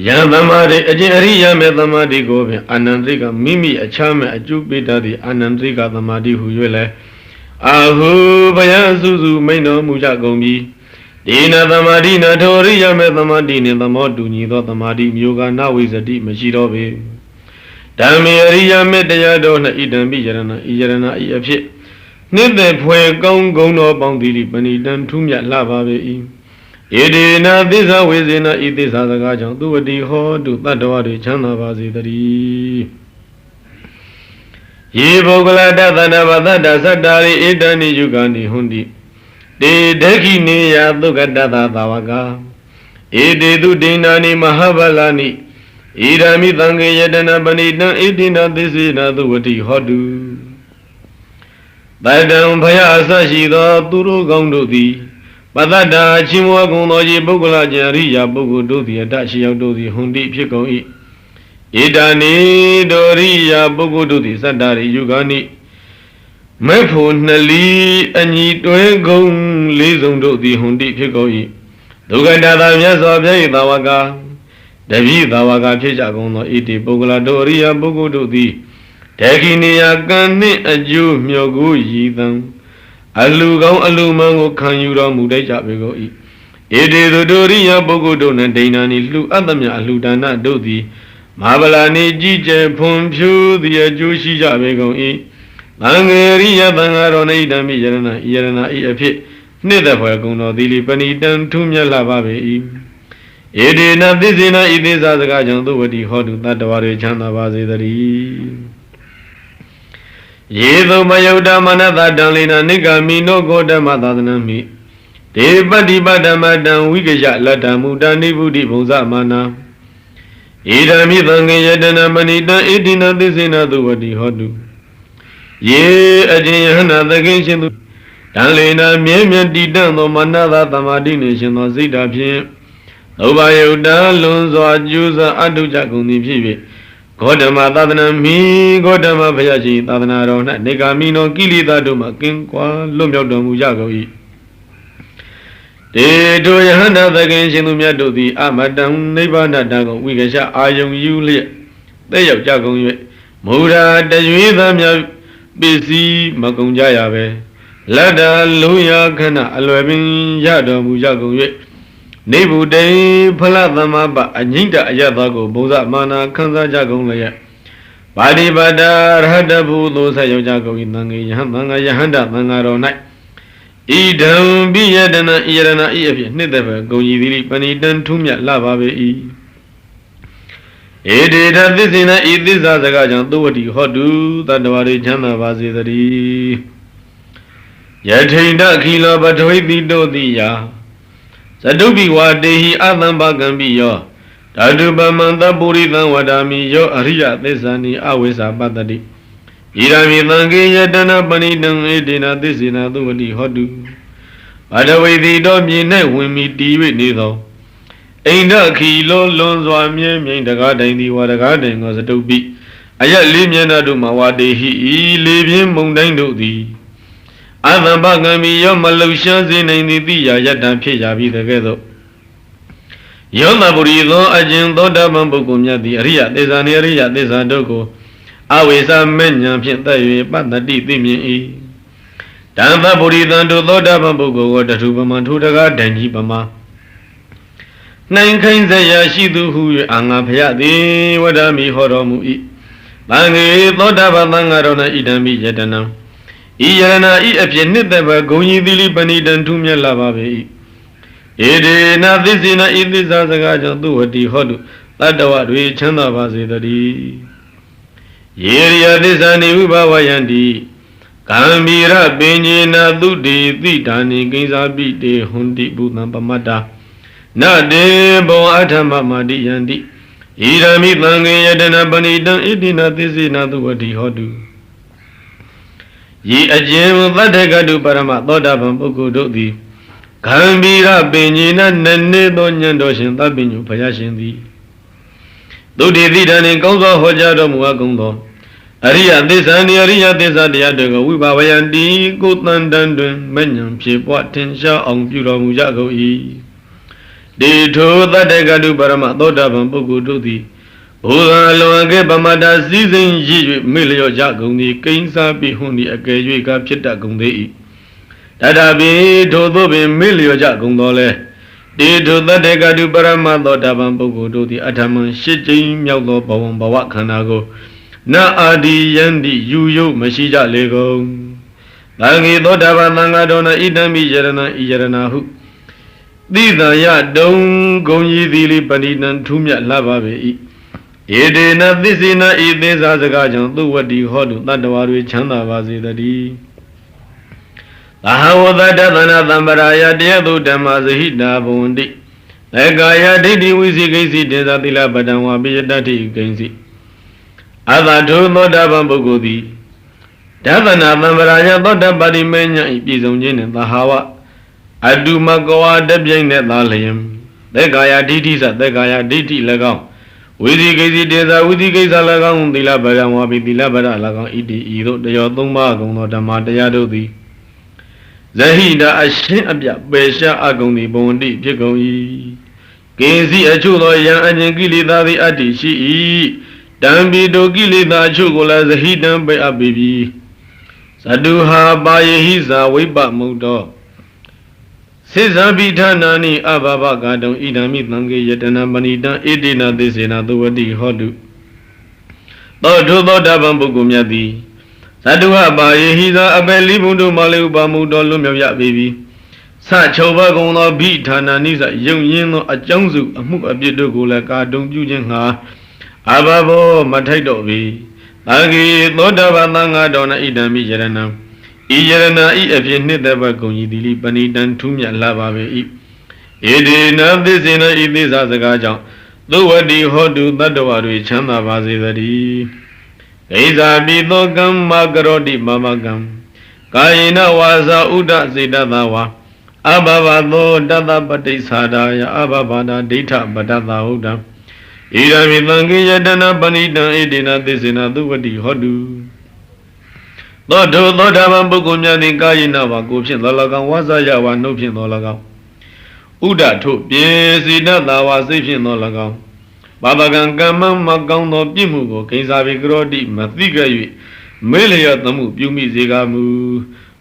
ယံသမာတိအကျဉ်အရိယမေသမာတိကိုဖြင့်အာနန္တိကမိမိအခြားမဲ့အကျုပိတသည်အာနန္တိကသမာတိဟု၍လဲအာဟုဘယစုစုမိန်တော်မူကြကုန်ပြီဒီနသမာတိနထိုရိယမေသမာတိနှင့်သမောတူညီသောသမာတိမျိုးကနဝိဇတိမရှိတော့ပေဓမ္မေအရိယမေတရားတော်၌ဣဒံပိယရဏဤယရဏဤအဖြစ်နှစ်သက်ဖွယ်ကောင်းဂုဏ်တော်ပေါင်းသီလိပဏိတံထူးမြတ်လှပါပေ၏ဣဒေနသစ္စာဝေစေနဤသစ္စာစကားကြောင့်သူဝတိဟောတုတတ္တဝါတွေချမ်းသာပါစေတည်းယေပုဂ္ဂလတသတ္တဝတ္တသတ္တာရိဧတနိယုဂာနိဟွန်တိတေဒခိနေယသုကတသသာဝကဧတေတုဒိဏာနိမဟာဗလာနိဣရမိသံဃေယတနာပဏိတံဣတိနသစ္စေနသုဝတိဟောတုတတံဘယအစရှိသောသူတို့ကောင်းတို့သည်ပတ္တတာချင်းဝကုံသောရေပုဂ္ဂလကျရိယာပုဂ္ဂိုလ်တို့သည်အတရှိရောက်တို့သည်ဟွန်တိဖြစ်ကုန်၏ဣဒာနိဒိုရိယာပုဂ္ဂိုလ်တို့သည်စတ္တရိယုဂာနိမေဖို့နှလီအညီတွဲကုံလေးစုံတို့သည်ဟွန်တိဖြစ်ကုန်၏ဒုက္ခတာသာမြတ်စွာဘုရား၏သာဝကတပိသာဝကဖြစ်ကြကုန်သောဣတိပုဂ္ဂလတို့ရိယာပုဂ္ဂိုလ်တို့သည်ဒေခိနိယကံနှင့်အကျိုးမြော်ကိုရည်တံအလူကောင်းအလူမှန်ကိုခံယူတော်မူတတ်ကြပေကုန်၏ဣတိသူတို့ရိယပုဂ္ဂိုလ်တို့နှင့်ဒိဏာနိလှူအပ်သမျှအလှူဒါနတို့သည်မဟာဗလာနိကြီးကျယ်ဖွံ့ဖြိုးသည့်အကျိုးရှိကြပေကုန်၏သံဃေရိယသံဃာတော်၌ဓမ္မိယရဏဤယရဏဤအဖြစ်နှစ်သက်ဖွယ်ကုန်တော်သီလိပဏိတံထူးမြတ်လှပါပေ၏ဣဒေနသစ္စေနဤသစ္စာစကားကြောင့်သုဝတိဟောတုတတ္တဝါတွေချမ်းသာပါစေတည်းယေသုမယုတ်တမနတတံလိနာနိဂမိနောဂောဓမ္မသာသနမိဒေပတိပတမတံဝိကယလတ္တမုတနိဗုတိဘုံဇမာနာဣဒံမိသံဃေယတနာမဏိတံဣတိနသစ္စေနသုဝတိဟောတုယေအကျဉ်ယဟနာသခင်ရှင်သူတံလိနာမြဲမြံတည်တံ့သောမနတသမာတိနှင့်ရှင်သောစိတ်ဓာဖြင့်ဥပယုတ်တလွန်စွာကျူးစာအတုကြကုန်သည်ဖြစ်၍ဂေါတမသာသနာမိဂေါတမဘုရားရှင်သာသနာတော်၌နေဂမိနောကိလေသာတို့မှကင်းကွာလွတ်မြောက်တော်မူကြကုန်၏တေထိုယဟန္တာသခင်ရှင်သူမြတ်တို့သည်အမတံနိဗ္ဗာန်တံကိုဝိကရှအာယုံယူလျက်သက်ရောက်ကြကုန်၍မူရာတရွေသားများပစ္စည်းမကုန်ကြရပဲလတ္တလူရခဏအလွယ်ပင်ရတော်မူကြကုန်၍ နေဗုဒ္ဓေဖလသမပအငိမ့်တအယတ်သောကိုဘုဇမာနာခန်းစားကြကုန်လျက်ပါဠိပါဒရဟတဘုသောဆက်ရောက်ကြကုန်၏သံဃေယဟန်သံဃာယဟန္တသံဃာတော်၌ဣဒံပိယတနာဣယရဏဤအဖြစ်နှစ်သက်ပဲဂုံကြီးသည်ပဏိတံထူးမြတ်လာပါပေ၏ဧဒေထသစ္စေနဤသစ္စာစကားကြောင့်သုဝတိဟောတုတတ္တဝါတွေချမ်းသာပါစေတည်းယထိန်တခိလောပထဝိတိတောတိယသတုပိဝတေဟိအသံဘကံပိယောဓာတုပမံသပုရိသံဝဒာမိယောအရိယသစ္စာနိအဝိဇ္ဇာပတ္တိဣရမိသံဃေယတနာပဏိတံဧတေနသစ္စေနသုဝတိဟောတုပထဝိတိတောမြေ၌ဝင်မိတည်၍နေသောအိန္ဒခီလောလွန်စွာမြဲမြိန်တကားတိုင်သည်ဝါတကားတိုင်ကိုသတုပိအယက်လေးမျက်နှာတို့မှာဝါတေဟိဤလေးပြင်းမုန်တိုင်းတို့သည်အသံဘကံမိယောမလှရှားစေနိုင်သည်တိယာယတံဖြစ်ကြပြီတကဲ့သို့ယောသပုရိသောအကျဉ်သောတာပန်ပုဂ္ဂိုလ်မြတ်သည်အရိယသစ္စာနှင့်အရိယသစ္စာတို့ကိုအဝိဇ္ဇမဲ့ညာဖြင့်သက်၍ပတ္တိသိမြင်၏တံသပုရိသံတို့သောတာပန်ပုဂ္ဂိုလ်ကိုတထုပမာထိုတကားတန်ကြီးပမာနိုင်ခိုင်းစရာရှိသူဟု၍အာငါဖယသည်ဝဒမိဟောတော်မူ၏သံဃေသောတာပန်သံဃာတော်၌ဣဒံမိယတနံဤယရဏဤအဖြစ်နှစ်သက်ပဲဂုံကြီးသီလိပဏိတံထူးမြတ်လာပါပေ၏ဧဒေနသစ္စေနဤသစ္စာစကားကြောင့်သူဝတိဟောတုတတ္တဝတွေချမ်းသာပါစေတည်းယေရိယသစ္စာနိဥပဝယန္တိကံမီရပင်ညေနသုတေတိဒါနိကိဉ္စာပိတေဟွန်တိဘုသံပမတ္တာနတေဘောအထမမတိယန္တိဣရမိသံဃေယတနာပဏိတံဣတိနသစ္စေနသုဝတိဟောတုယေအကျဉ်သတ္တကတုပရမသောတာပန်ပုဂ္ဂိုလ်တို့သည်ဂံဗီရပင်ညေနနနေသောဉာဏ်တော်ရှင်သဗ္ဗညုဘုရားရှင်သည်သုတေတိဒါနှင့်ကောင်းစွာဟောကြားတော်မူအပ်ကုန်သောအရိယသစ္စာနိအရိယသစ္စာတရားတို့ကိုဝိဘာဝယံတိကိုတန်တန်တွင်မဉ္ဇဉ်ဖြစ်ပွားထင်ရှားအောင်ပြုတော်မူကြကုန်၏တေထိုသတ္တကတုပရမသောတာပန်ပုဂ္ဂိုလ်တို့သည်ဘုရားလွန်ကေပမတ္တစည်းစိမ်ရည်၍မေ့လျော့ကြကုန်သည်ကိဉ္စာပိဟွန်သည်အကယ်၍ကဖြစ်တတ်ကုန်သေး၏တတပိထိုသို့ပင်မေ့လျော့ကြကုန်သောလဲတေထိုသတ္တကတုပရမသောတာပန်ပုဂ္ဂိုလ်တို့သည်အထမံရှစ်ကြိမ်မြောက်သောဘဝဘဝခန္ဓာကိုနအာဒီယန္တိယူယုမရှိကြလေကုန်သံဃေသောတာပန်သံဃာတော်၌ဣဒံမိယရဏဤယရဏဟုသိတယတုံဂုံကြီးသည်လိပဏိတံထူးမြတ်လာပါပေ၏ဧဒေနသစ္စေနဤသစ္စာစကားကြောင့်သုဝတိဟောတုတတ္တဝါတွေချမ်းသာပါစေတည်းသဟဝတ္တသနာသမ္ပရာယတရားသူဓမ္မဇဟိတာဘဝန္တိသေကာယဒိဋ္ဌိဝိသိကိစီတေသာသီလပတံဝါပိယတ္တိကိဉ္စီအသထုသောတာပန်ပုဂ္ဂိုလ်သည်ဓသနာသမ္ပရာယသောတပတိမေညာဤပြည်စုံခြင်းနှင့်သဟာဝအတုမကဝါတပြိုင်နဲ့သာလျင်သေကာယဒိဋ္ဌိသသေကာယဒိဋ္ဌိ၎င်းဝိသိကိစီတေသာဝိသိကိစ္စ၎င်းသီလပတံဝါပိသီလပတ၎င်းဣတိဤသို့တယောသုံးပါးကုန်သောဓမ္မတရားတို့သည်ဇဟိတာအရှင်းအပြပေရှားအကုန်သည်ဘဝန္တိဖြစ်ကုန်၏ကိဉ္စီအချို့သောယံအဉ္ကိလေသာသည်အတ္တိရှိ၏တံပိတောကိလေသာအချို့ကိုလည်းဇဟိတံပေအပ်ပြီဇတုဟာပါယဟိဇာဝိပမုတ်တော်စေဇံပိဌာနာနိအဘဘကတုံဣဒံမိသံဃေယတနာပဏိတံဣတိနာသစ္စေနသုဝတိဟောတုသောထိုသောတာပန်ပုဂ္ဂိုလ်မြတ်သည်ဇတုဟပါယဟိဇာအပယ်လိဘုဒ္ဓမလေးဥပမုတ်တော်လွတ်မြောက်ရပေပြီစချုပ်ဘကုံသောဘိဌာနာနိစယုံရင်းသောအကြောင်းစုအမှုအပြစ်တို့ကိုလည်းကာတုံပြုခြင်းငှာအဘဘောမထိုက်တော့ပြီသံဃေသောတာပန်သံဃာတော်၌ဣဒံမိယရဏံဤယရဏဤအဖြစ်နှစ်သက်ဘကုံကြီးတိလိပဏိတံထူးမြတ်လာပါပေ၏ဧဒေနသစ္စေနဤသစ္စာစကားကြောင့်သုဝတိဟောတုတတ္တဝါတွေချမ်းသာပါစေတည်းဣဇာပိသောကမ္မကရောတိမမကံကာယေနဝါစာဥဒစေတသဝါအဘဘသောတတပတိစ္ဆာဒာယအဘဘာဒဒိဋ္ဌပတ္တသဟုတံဣရမိသံဃေယတနာပဏိတံဣတိနာသစ္စေနသုဝတိဟောတုသောထိုသောတာပန်ပုဂ္ဂိုလ်များသည်ကာယေနဝါကိုဖြင့်သော၎င်းဝါစာယဝါနှုတ်ဖြင့်သော၎င်းဥဒထုပြေစီတသဝါစိတ်ဖြင့်သော၎င်းဘာဝကံကမ္မမကောင်းသောပြစ်မှုကိုကိဉ္စာပိကရောတိမသိခဲ့၍မေလျောသမှုပြုမိစေကမူ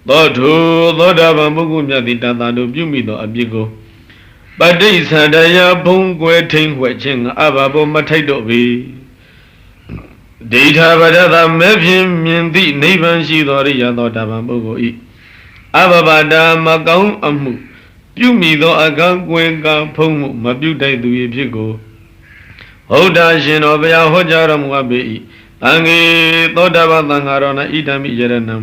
သောထိုသောတာပန်ပုဂ္ဂိုလ်မြတ်သည်တန်တာတို့ပြုမိသောအပြစ်ကို ပဋိသန္ဓယဘုံကွယ်ထိန်ဝဲခြင်းအဘဘောမထိုက်တော့ပြီဒိဋ္ဌပဒသမဲဖြင့်မြင်သည့်နိဗ္ဗာန်ရှိသောရိယသောတပံပုဂ္ဂိုလ်ဤအဘဘာတာမကောင်းအမှုပြုမိသောအကံကွယ်ကဖုံးမှုမပြုတိုက်သူ၏ဖြစ်ကိုဟုတ်တာရှင်တော်ဘုရားဟောကြားတော်မူအပ်ပေ၏တံဃေသောတပန်သံဃာတော်၌ဣဒံမိယရဏံ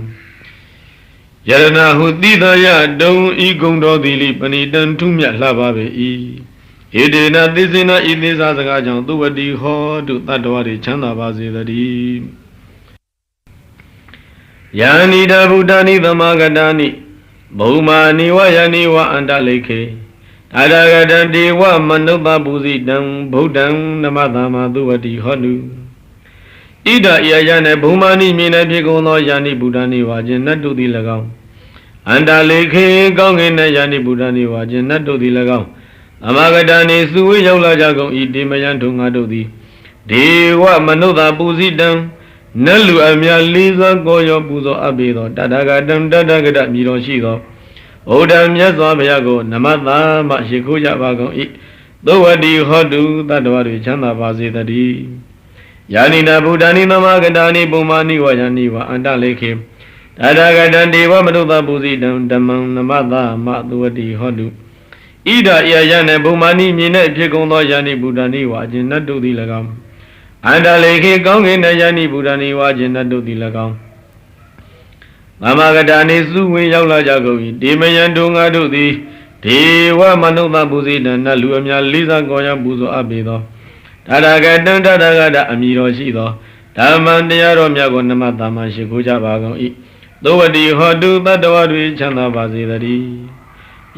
ယရဏဟုတိတယတုံဤဂုံတော်သည်လိပဏိတံထုမြတ်လှပါပေ၏ဣဒေနသစ္စေနဤသစ္စာစကားကြောင့်သူဝတိဟောတုတတ္တဝါတွေချမ်းသာပါစေတည်းယာနိတဗုဒ္ဓနိသမဂတာနိဘုမာနိဝယနိဝအန္တလိခေအရဂတံဒေဝမနုဿပုဇိတံဗုဒ္ဓံနမသမ္မာသူဝတိဟောတုဣဒဣယယနေဘုမာနိမြေ၌ဖြစ်ကုန်သောယာနိဗုဒ္ဓနိဝါခြင်းနတ်တို့သည်၎င်းအန္တလိခေကောင်းကင်၌ယာနိဗုဒ္ဓနိဝါခြင်းနတ်တို့သည်၎င်းသမဂတာနိစုဝေရောက်လာကြကုန်ဤတေမယံထုံငါတို့သည်ဒေဝမနုဿပုဇိတံနတ်လူအမြတ်လေးစွာကိုရောပူဇော်အပ်ပေသောတတဂတံတတဂတမြည်တော်ရှိသောဗုဒ္ဓမြတ်စွာဘုရားကိုနမသမရှိခိုးကြပါကုန်၏သောဝတိဟောတုတတ္တဝါတွေချမ်းသာပါစေတည်းယာနိနာဗုဒ္ဓနိသမဂတာနိပုံမာနိဝယနိဝအန္တလိခေတတဂတံဒေဝမနုဿပုဇိတံဓမ္မံနမသမသောဝတိဟောတုဣဒဣယယနေပုံမာနိမြင်၌ဖြစ်ကုန်သောယာနိဗုဒ္ဓနိဝါခြင်းနတ်တို့သည်၎င်းအန္တလိခေကောင်းကင်၌ယာနိဗုဒ္ဓနိဝါခြင်းနတ်တို့သည်၎င်းသမဂတာနိစုဝင်ရောက်လာကြကုန်၏ဒေမယံတို့ငါတို့သည်ဒေဝမနုဿပုဇိတံနတ်လူအများလေးစားကောင်းရာပူဇော်အပ်ပေသောတတဂတံတတဂတအမည်တော်ရှိသောဓမ္မံတရားတော်မြတ်ကိုနမသမ္မာရှိခိုးကြပါကုန်၏သောဝတိဟောတုတတ္တဝါတွေချမ်းသာပါစေတည်း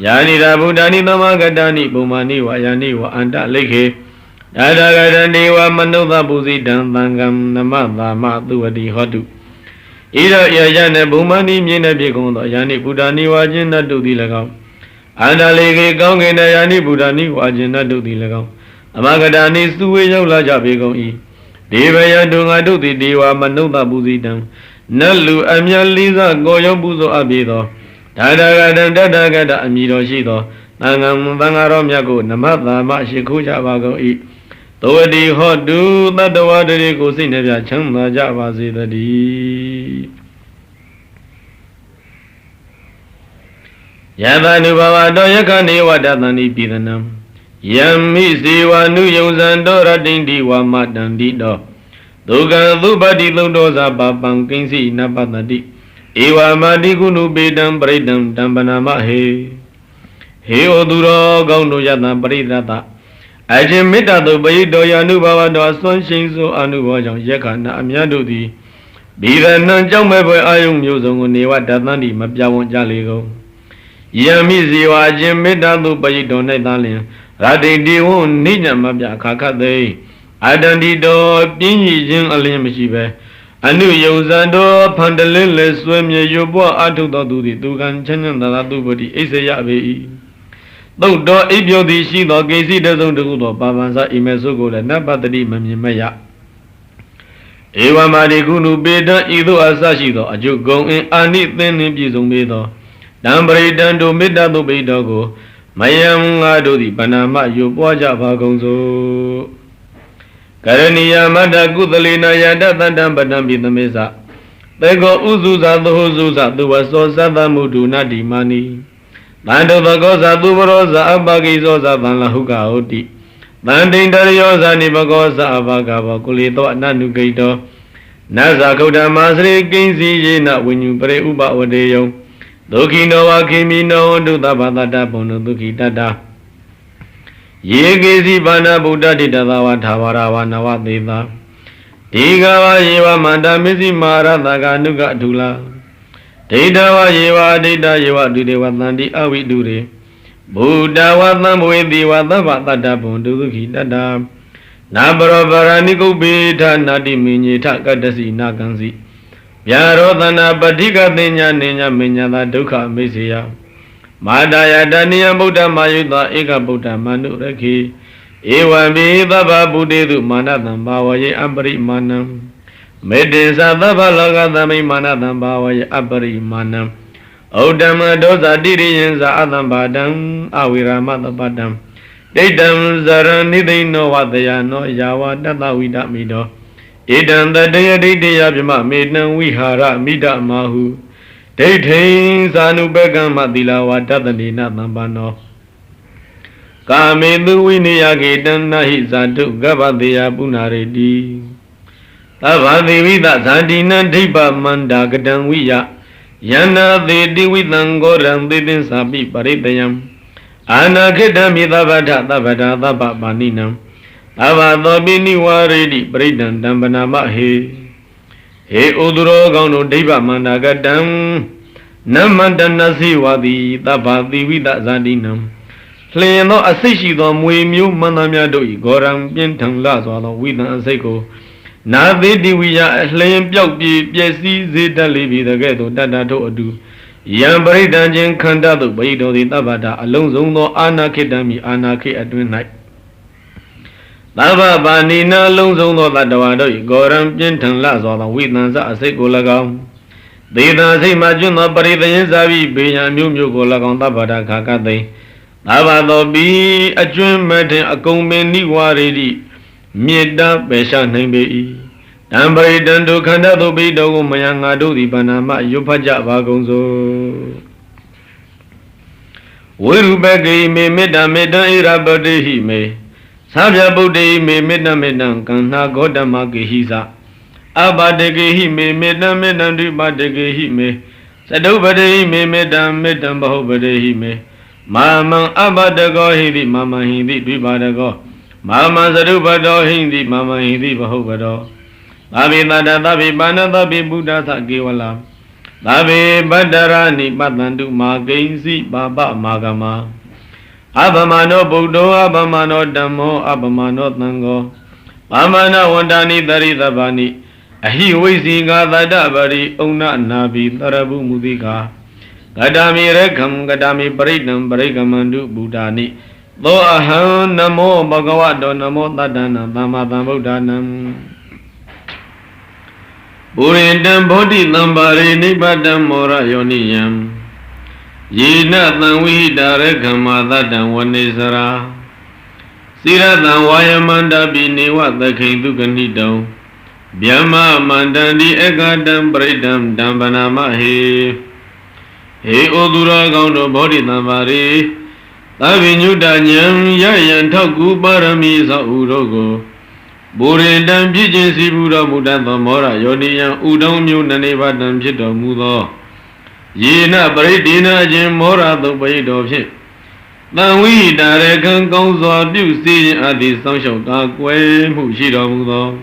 ယာနိရာဗုဒ္ဓနိသမဂတာနိပုံမာနိဝယာနိဝအန္တလိခေတတဂတံဒေဝမနုဿပုဇိတံသံဃံနမသမသုဝတိဟောတုဣရယယနေဘုံမနိမြင့်တဲ့ဖြစ်ကုန်သောယာနိဗုဒ္ဓနိဝါခြင်းနတ်တို့သည်၎င်းအန္တလိခေကောင်းကင်တဲ့ယာနိဗုဒ္ဓနိဝါခြင်းနတ်တို့သည်၎င်းအမဂတာနိစုဝေရောက်လာကြပေကုန်၏ဒေဝယတုငါတို့သည်ဒေဝမနုဿပုဇိတံနတ်လူအမြတ်လေးစားကိုရောပူဇော်အပ်ပေသောဒါဒဂတံတတဂတအမည်တော်ရှိသောသံဃာတော်မြတ်ကိုနမသမရှိခိုးကြပါကုန်၏သောဝတိဟောတုတတ္တဝါတွေကိုစိတ်နှပြချမ်းသာကြပါစေတည်းယသနုဘဝတောယခနေဝတသန္တိပိသနံယမိစေဝနုယုံဇံတောရတိန္တိဝမတန္တိတောဒုက္ခံသုပတိသုံးတောဇာပပံကိဉ္စီနပတတိဧဝမတိကုဏုပေတံပရိတံတံပနာမဟေဟေဩသူတော်ကောင်းတို့ယတံပရိသတအခြင်းမေတ္တာသို့ပရိတောယအနုဘဝတော်ဆွမ်းရှိန်စွာအနုဘောကြောင့်ယက္ခဏအမြတ်တို့သည်ဘိရဏံကြောင့်မဲ့ပွဲအာယုံမျိုးစုံကိုနေဝတသန္တိမပြဝံကြလေကုန်ယံမိဇေဝအခြင်းမေတ္တာသို့ပရိတော၌သာလျင်ရတိတိဝနိညမပြခါခတ်သိအတန္တိတော်ပြင်းရည်ခြင်းအလင်းမရှိပဲအနုယုံဇံတော်ဖန်တလင်းလဲဆွဲမြေရွပွားအထုတော်သူသည်သူကံချမ်းချမ်းသာသာသူပတိအိစေယပေ၏သုတ်တော်အိပ်ပျော်သည်ရှိသောကိစီတဆုံးတခုသောပါပန်စာအိမေဆုကိုလည်းနတ်ပတ္တိမမြင်မရဧဝမာတိကုဏုပေတံဤသို့အစရှိသောအကျုပ်ကုံအင်းအာနိသင်နှင့်ပြည့်စုံပေသောတံပရိတံတို့မေတ္တာသို့ပိတော်ကိုမယံငါတို့သည်ဗနာမယွပွားကြပါကုန်စို့ကရဏီယမတ္တကုသလေနယတတတံပတံပိသမေသသေကောဥစုဇာသောစုဇသူဝသောသတ္တမုဒုနာတိမာနိတန္တောသကောဇာသူဘရောဇာအပကိဇောဇာသံလဟုကဟုတ်တိတန္တိန်တရယောဇာနိဘကောဇာအပကဘောကုလေသောအနနုဂိတောနဇာခုဒ္ဓမာစရိကိဉ္စီယေနဝိညုပရိဥပဝတေယံဒုက္ခိနောဝခိမိနောဒုသဗ္ဗတတ္တဘုံဒုက္ခိတတ္တယေကေစီဘာနာဗုဒ္ဓတိတသဝထာဝရဝနဝသေသာဒီကဝယေဝမန္တမစ္စည်းမာရတကာနုကအထုလာဒိဋ္ဌဝယေဝဒိဋ္ဌယေဝဒုတေဝသန္တိအဝိတုရေဘုဒ္ဓဝသံဘဝေတိဝသဗ္ဗတတ္တဘုံဒုက္ခိတတ္တနာပရောပရဏိကုပေထနာတိမိညေထကတ္တစီနာကံစီဗျာရောသနာပဋိကသိညာနေညာမညာသာဒုက္ခမိစေယမာတာယတဏိယဗုဒ္ဓမာယုတဧကဗုဒ္ဓမနုရခေဧဝံပိသဗ္ဗဗုတေတုမာနတံဘာဝယေအပရိမာဏံမေတ္တေသသဗ္ဗလောကသမိမာနတံဘာဝယေအပရိမာဏံဩတ္တမဒောဇာတိရိယံဇာအတံဘာတံအဝိရာမတပတံ Daytam Zaranidino Vatayano Yawa Tata Vida Mido Idan the Dayadaya Bima Midna Vihara Mida Mahu Daytain Sanubega Madila Watatanina Nambano Kame Duwiniyagi Nahi Zantu Gavadaya Punaredi Tavadi Vida Zandina Dipa Manda Gadanwiya Yana de Diwitangoran Didin Sabi Paritayam Anakidami Davada Davada Daba Baninam Avado Biniwaredi Bridan Dambanama He Udro Gono Diva Mandagadam Namandanasi Wadi Dabadi Vida Zadinam Pleno Asishido Muimu Manamia Doi Goram Pientang Lazwalo Vida Seko Navi Diviya Slam Pyoki Piesi Zeta Livi the Ghetto Dada to Adu Yambari Danjan Kanda the Baido the Tabata Alonso no Anakidami Anaki at midnight. Lava Banina Lonzo no Ladawado Goram Pientang Lazwalo Witnanza Aseko Lagam Deda say Majuna Barita Zavi Bia Mumu Golagam Tabata Kakade Lavado be a dream matter a comeni waredi Mida Besha Nambe Tambari Dando Kanda to be Dogo Mayanga do the Panama Yupaja Vagonzo Wilbagi me Meda Meda Irabade he may Sabia Bode me Meda Medan Kana Godamaki Hisa Abadege he may Meda Medan Ribadege he may Sadobade me Medan Medan Bahobade he may Mama Abadago Hindi Mama Hindi Ribadago Mama Zarubado Hindi Mama Hindi Bahobado Babi Nada Babi Banada Buddha Sakiwala Babi Badarani Batandu Magainsi Baba Magama Abamano Budo Abamano Damo Abamano Tango Amana Wandani Daridabani Ahi Wisinga Dadabari Una Nabi Tarabu Mudika Gadami Rekam Gadami Paridam Parikamandu Buddhani Lo Aham Namo Bhagavato Namo Tadana Tamadam Buddhanam Burindam Bodhi Nambari Nibadam Mora Yoniyam Yina Tanwi Darekam Adadam Vanisara Siratam Vayamanda Biniwa Takhindu Kanidam Byama Mandandi Ekadam Paridam Dambanama He Odura Gaundo Bodhi Nambari Tavinyu Danyam Yayan Taku Parami Sa Urogo Burindam Pijin Sibura Mudanta Mora Yoniyam Udam Myu Nanivadam Chito Mudo Yena Paridina Jim Mora to Paido Pit Tanwi Darekan Gongso Du Si Adi Sangsho Takwe Mushiro Mudo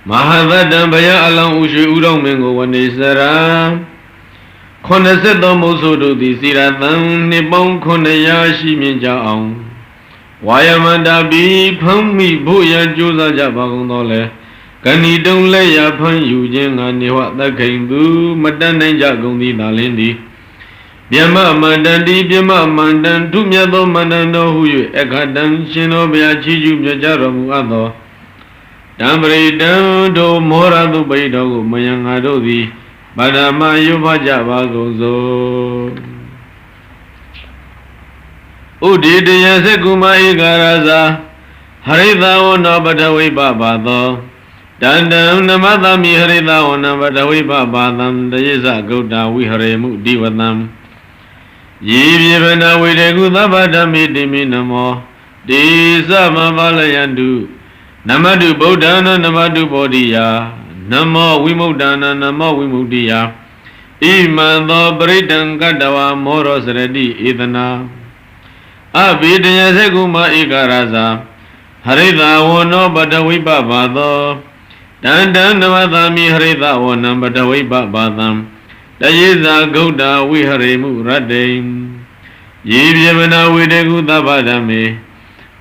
Mahadam Baya Alam Ushu Udam Mengo Vanisara Konaseto Mosodo di Siratam Nipon Konayashi Minjaong Wayamanda Bi Pami Boya Josa Jabagondole Kanidong Laya Pan Yujin and Niwa the Kindu Madan Jagondi Dalindi Biama Mandandi Biama Mandan Tumyado Mandano Huyu Ekadan Shinobia Chiju Jaramu Ado Dambre Dando Morado Baido Mayangado di Badama Yupaja Vagonzo Udidya Sekuma Igaraza Harida Ona Badawi Babado Dandam Namadami Harida Ona Badawi Babadam Dayesa Goda Viharemu Divatam Yivana Videgu Badami Diminamo Disa Mavalayandu Namadu Bodhana Namadu Bodhiya Namo Vimudana Namo Vimudiya Imando Bridan Kadawa Moros Redi Idana Abidya Sekuma Igaraza Harida Wono Badawi Babado Dandan Namadami Harida Wonam Badawi Babadam Dayeza Goda Viharemu Radim Yivyamana Videgu Dabadame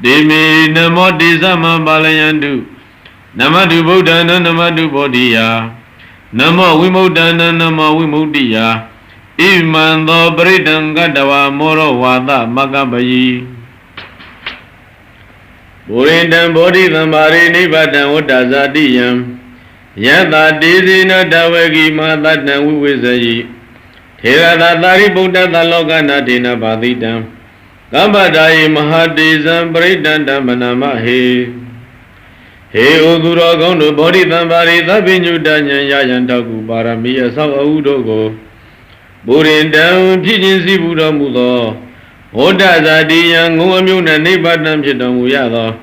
Demi Namo Disama Balayandu Namadu Bodhana Namadu Bodhiya Namo Vimudana Namo Vimudiya Imando Bridan Gadawa Moro Wada Magabayi Burindam Bodhi Thambari Nibatan Uttazadiyam Yata Dizina Davagi Madatan Vivisayi Thirada Dari Buddha Talokana Dina Badidam Gambadai Mahadizam Bridanda Manamahe He Udura Gondo Bodi Tambari Tabinu Danya Yayantaku Paramia Sawa Udogo Burin down Pijinsi Buddha Mudo Oda Zadi Yang Umuna Nebadam Chidamuyado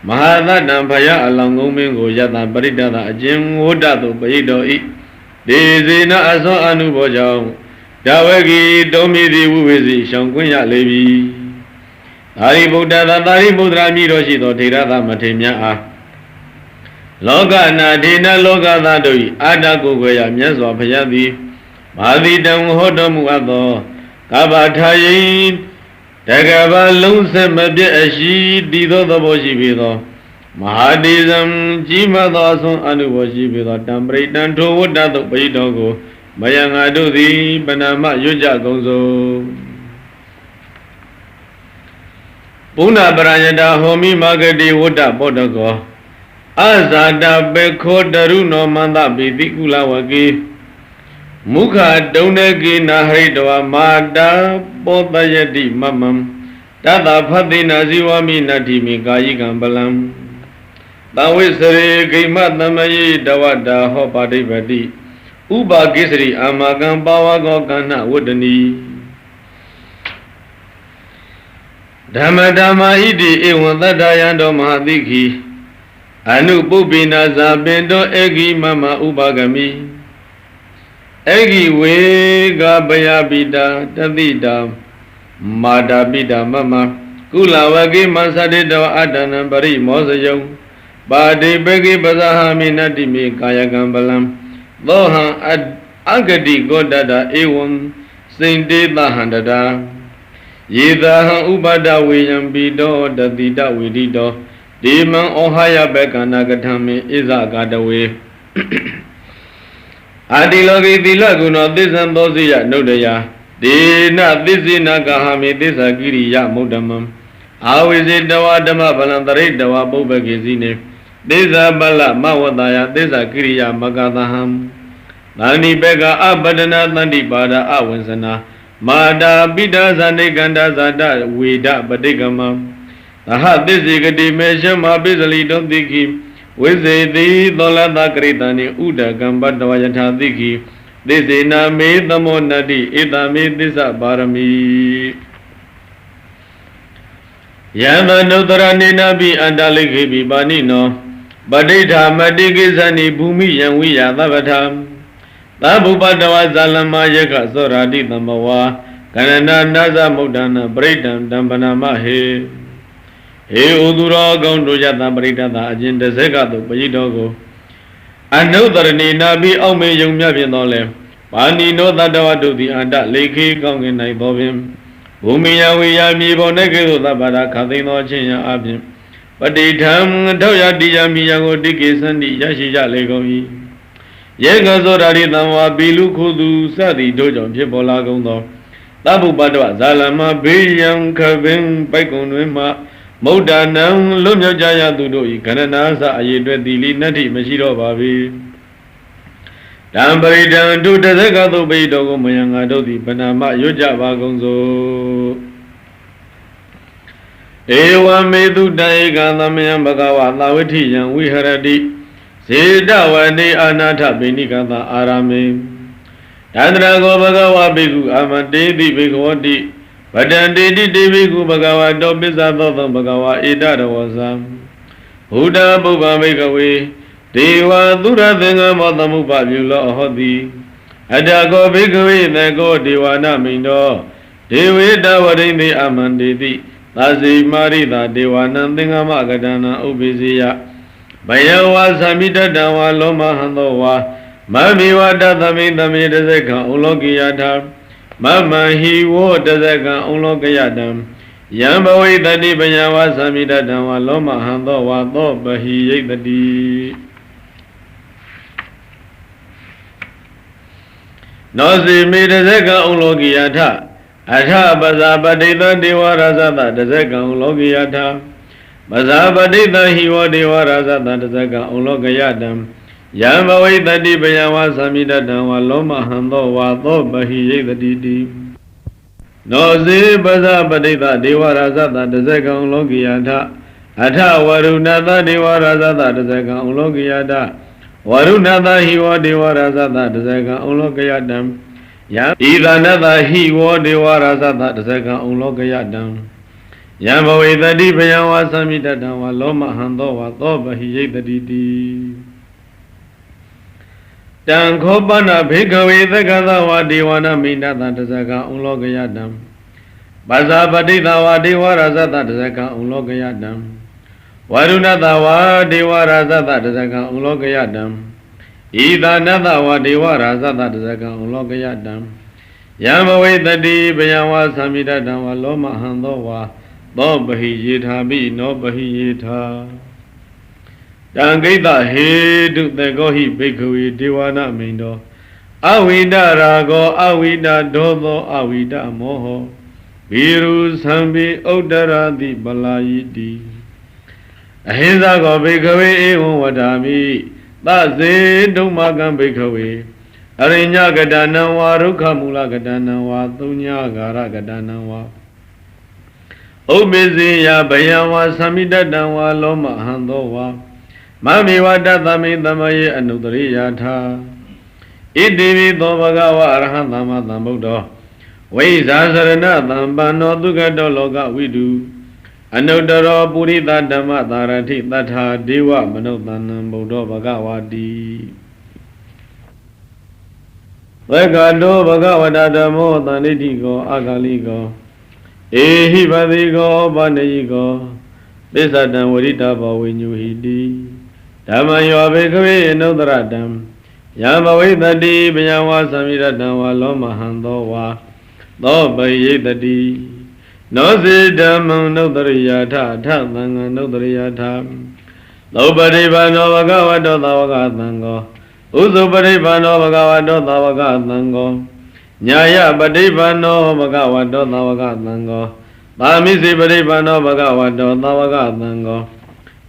Mahadam Paya along Umingo Yata Baridana Jim Odato Paido I Dizina Aso Anubojao Dawagi Domidi Uwizi Shankunya Levi Hari Buddha Dari Buddha Miroshito Tirada Matemia Loga Nadina Loga Dadoi Ada Gugaya Miaswa Payadi Madidam Hodomu Ado Kabatayin Tagaba Lunse Mabia Ashi Dido the Boshibido Mahadizam Jimadason Anuboshibido Tambritan to Wodato Paidogo Mayangadu the Banama Yuja Gonzo Puna Barayada Homi Magadi Woda Bodago Azada Beko Daruno Manda Bidikula Wagi Mukha Donegi Nahridwa Mada Bodayadi Mamam Tata Fatina Ziwami Natimi Gayi Gambalam Tawisari Gimatamayi Dawada Hopadi Badi Uba Gisri Amagam Bawago Gana Wudani Dhamadama Idi Iwandadayando Mahadiki Anu Bubina Zabendo Egi Mama Ubagami Egi Wega Bayabida Tadida Madabida Mama Kula Wagi Masadida Adana Bari Mosayo Badi Begi Bazahami Nadimi Kaya Gambalam Loha Agadi Godada Ewon Sindi Lahandada Yida Ubada William Bido Dadida Widido Demon Ohaya Bekanagatami Iza Gadawe Adilogi Dilaguno Disambosia Nodaya Dina Dizina Gahami Disagiriya Mudamam Awizid Dawadama Balandari Dawa Bobagizine Disa Bala Mawadaya Disagiriya Magadaham Nani Bega Abadana Nandi Bada Awansana Mada Bida Zaneganda Zada Wida Badigama Aha Disigadi Meshama Bizali Don't Diki Wizi Dolada Kritani Uda Gamba Dawayata Diki Disina Me Damonadi Ida Me Disa Barami Yama Notarani Nabi Andaliki Bibanino Badita Madigizani Bumi Yanwiya Davatam Tabubadawa Zalama Yaka Soradi Damawa Kanana Naza Mudana Britam Dambana Mahe He Udura Gondo Yata Britata Agenda Zegato Pajidogo Anotarani Nabi Ome Yumya Vinole Pani no Tadawatu the Anda Lake Gongin Naibovim Bumiya Wiyami Boneke Tabada Katino Chinya Abim Patitam Toya Diamiyago Diki Sandi Yashija Legomi Yegazorari Tama Bilu Kudu Sadi Dojo Pipola Gondo Tabu Badwa Zalama Biyam Kavim Paikonwima Modanam Lumya Jaya Dudo Kananasa Ayedwe Dili Nati Mashiro Babi Tambaridan to the Zagato Bedogo Mayanga Dodi Panama Yoja Vagonzo Ewa Medu Daiga Namayam Bagawa Lawiti Yang Wiharadi Sidawani Anata Benikata Arame Tandrago Bagawa Bigu Amade Bigwadi Padandi Divigu Bagawa Dobisa Bagawa Ida Wasam Huda Buga Megawe Dewa Dura Denga Matamu Babula Hodi Adago Bigwe Nego Dewana Mindo Dewi Dawadini Amandidi Lazi Marida Dewana Denga Magadana Ubizia Bayawa Samita Dawa Loma Handowa Mami Wada Dami Dami Dezeka Ulogiyata Mama Hi Wo Dezeka Ulogiyadam Yambawi Dadi Bayawa Samita Dawa Loma Handowa Do Bahi Yedadi Nozi Midezeka Ulogiyata Atha Bazabadita Dewarasata Dezeka Ulogiyata Bazabadita Hiwa Dewarasata Dezeka Ulogiyadam Yambawi Dadi Bayawa Samita Dawa Loma Handowa Do Bahi Yedadi နောဇေပဇပတိတဒေဝရာဇတတဇကံလောကိယထအထဝရုဏတဒေဝရာဇတတဇကံလောကိယထဝရုဏတဟိဝဒေဝရာဇတတဇကံလောကိယတံယဣဒနတဟိဝဒေဝရာဇတတဇကံလောကိယတံယံဘဝေတတိဘယံဝါသမိတတံဝါလောမဟံသောဝါသောပဟိယိတတိတိတံခောပနာဘေကဝေသက္ကသဝါဒေဝနာမိနတတဇကံလောကိယတံပါဇာပတိတဝါဒေဝရာဇတတဇကံလောကိယတံဝရုဏတဝါဒေဝရာဇတတဇကံလောကိယတံဣဒနတဝါဒေဝရာဇတတဇကံလောကိယတံယံဘဝေတတိဘယံဝါသမိတတံဝါလောမဟံသောဝါသောပဟိယေထာမိနောပဟိယေထာတံကိတဟေတုတေကောဟိဘိက္ခဝေဒေဝနာမိန်တောအဝိဒရာဂောအဝိဒဒောသောအဝိဒမောဟောဘိရုသံပိဥဒ္ဒရာတိပလာယိတိအဟိသကောဘိက္ခဝေဧဝံဝဒာမိသဇေဒုမကံဘိက္ခဝေအရိညကတနံဝါရုခမူလကတနံဝါသုညဂါရကတနံဝါဥပ္ပဇေယဘယံဝါသမိတတံဝါလောမဟံသောဝါမမေဝတသမိသမယေအနုတရိယာထာဣတိဝိသောဘဂဝါအရဟံသမ္မာသမ္ဗုဒ္ဓောဝိဇာစရဏသမ္ပန္နောသုခတောလောကဝိတုအနုတ္တရောပုရိသဓမ္မသာရတိတထာဒေဝမနုဿနံဗုဒ္ဓောဘဂဝါတိသက္ကတောဘဂဝတဓမ္မောသန္တိတိကောအာဂါလိကောဧဟိပတိကောဗန္နယိကောသစ္ဆတံဝရိတဘဝိညုဟိတိဓမ္မယောဘေကဝေအနုတ္တရတံယံဘဝိတတိဘယံဝါသမိရတံဝါလောမဟံသောဝါသောပယိတတိနောစေဓမ္မံနုတ္တရိယာထအထသံဃံနုတ္တရိယာထသောပရိပါဏောဘဂဝတောသာဝကသံဃောဥစုပရိပါဏောဘဂဝတောသာဝကသံဃောညာယပฏิပါဏောဘဂဝတောသာဝကသံဃောသာမိစေပရိပါဏောဘဂဝတောသာဝကသံဃော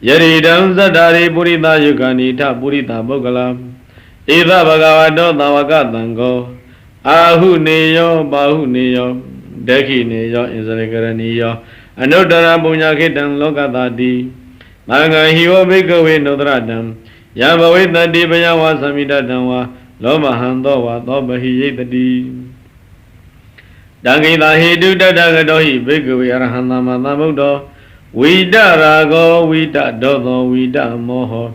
ယရိတံသတ္တာရိပုရိသယုဂာနိထပုရိသပုဂ္ဂလံဧသဘဂဝတောသာဝကသံဃောအာဟုနေယောပါဟုနေယောဒက္ခိနေယောဣဇရကရဏီယောအနုတ္တရပုညခေတံလောကတာတိမင်္ဂဟိဝဘိကဝေနုတ္တရတံယဘဝိတတိဘယဝါသမိတတံဝါလောမဟံသောဝါသောပဟိယိတတိတံခိတာဟေတုတတဂတောဟိဘိကဝေအရဟံသမ္မာသမ္ဗုဒ္ဓောဝိတရာဂောဝိတဒောသောဝိတမောဟော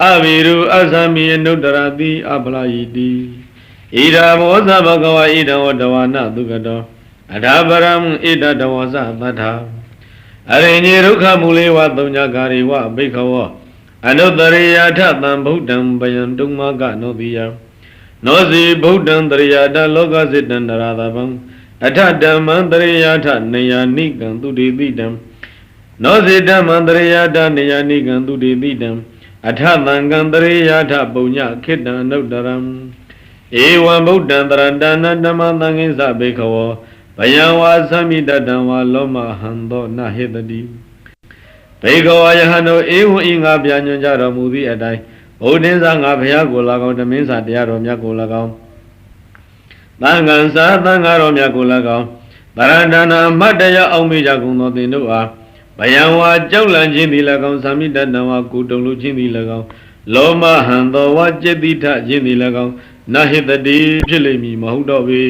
အဘိရုအသမိအနုတ္တရတိအပလာယိတိဣဒာမောသဘဂဝါဣဒဝတဝါနသုကတောအထာပရံဣဒတဝဇသတ္ထာအရိညေဒုက္ခမူလေဝသုံးညကာရိဝဘိက္ခဝောအနုတ္တရိယာထသံဗုဒ္ဓံပယံတုံမကနောတိယနောစီဗုဒ္ဓံတရိယာထလောကစိတံနရသဗံအထဓမ္မံတရိယာထနေယာနိကံသူတိတိတံနောစီဓမ္မံတရိယာထနေယာနိကံသူတိတိတံအထသံဃံတရိယာထပုညခိတံအနုတ္တရံဧဝံဗုဒ္ဓံတရတနာဓမ္မသံဃိသဘိက္ခဝောဘယံဝါသမိတတံဝါလောမဟံသောနဟိတတိဘေကဝါယဟန်တို့ဧဝံဤငါပြညွှန်ကြတော်မူသည့်အတိုင်းဘုဒ္ဓင်းစာငါဘုရားကို၎င်းဓမင်းစာတရားတော်မြတ်ကို၎င်းသံဃံစာသံဃာတော်မြတ်ကို၎င်းဗရဏနာမတ်တရားအောင်မိကြကုန်သောသင်တို့အားဘယံဝါကြောက်လန့်ခြင်းသည်၎င်းသမိတတံဝါကုတုံလူခြင်းသည်၎င်းလောမဟံသောဝါจิตတိထခြင်းသည်၎င်းနဟိတတိဖြစ်လိမ့်မည်မဟုတ်တော့ပေ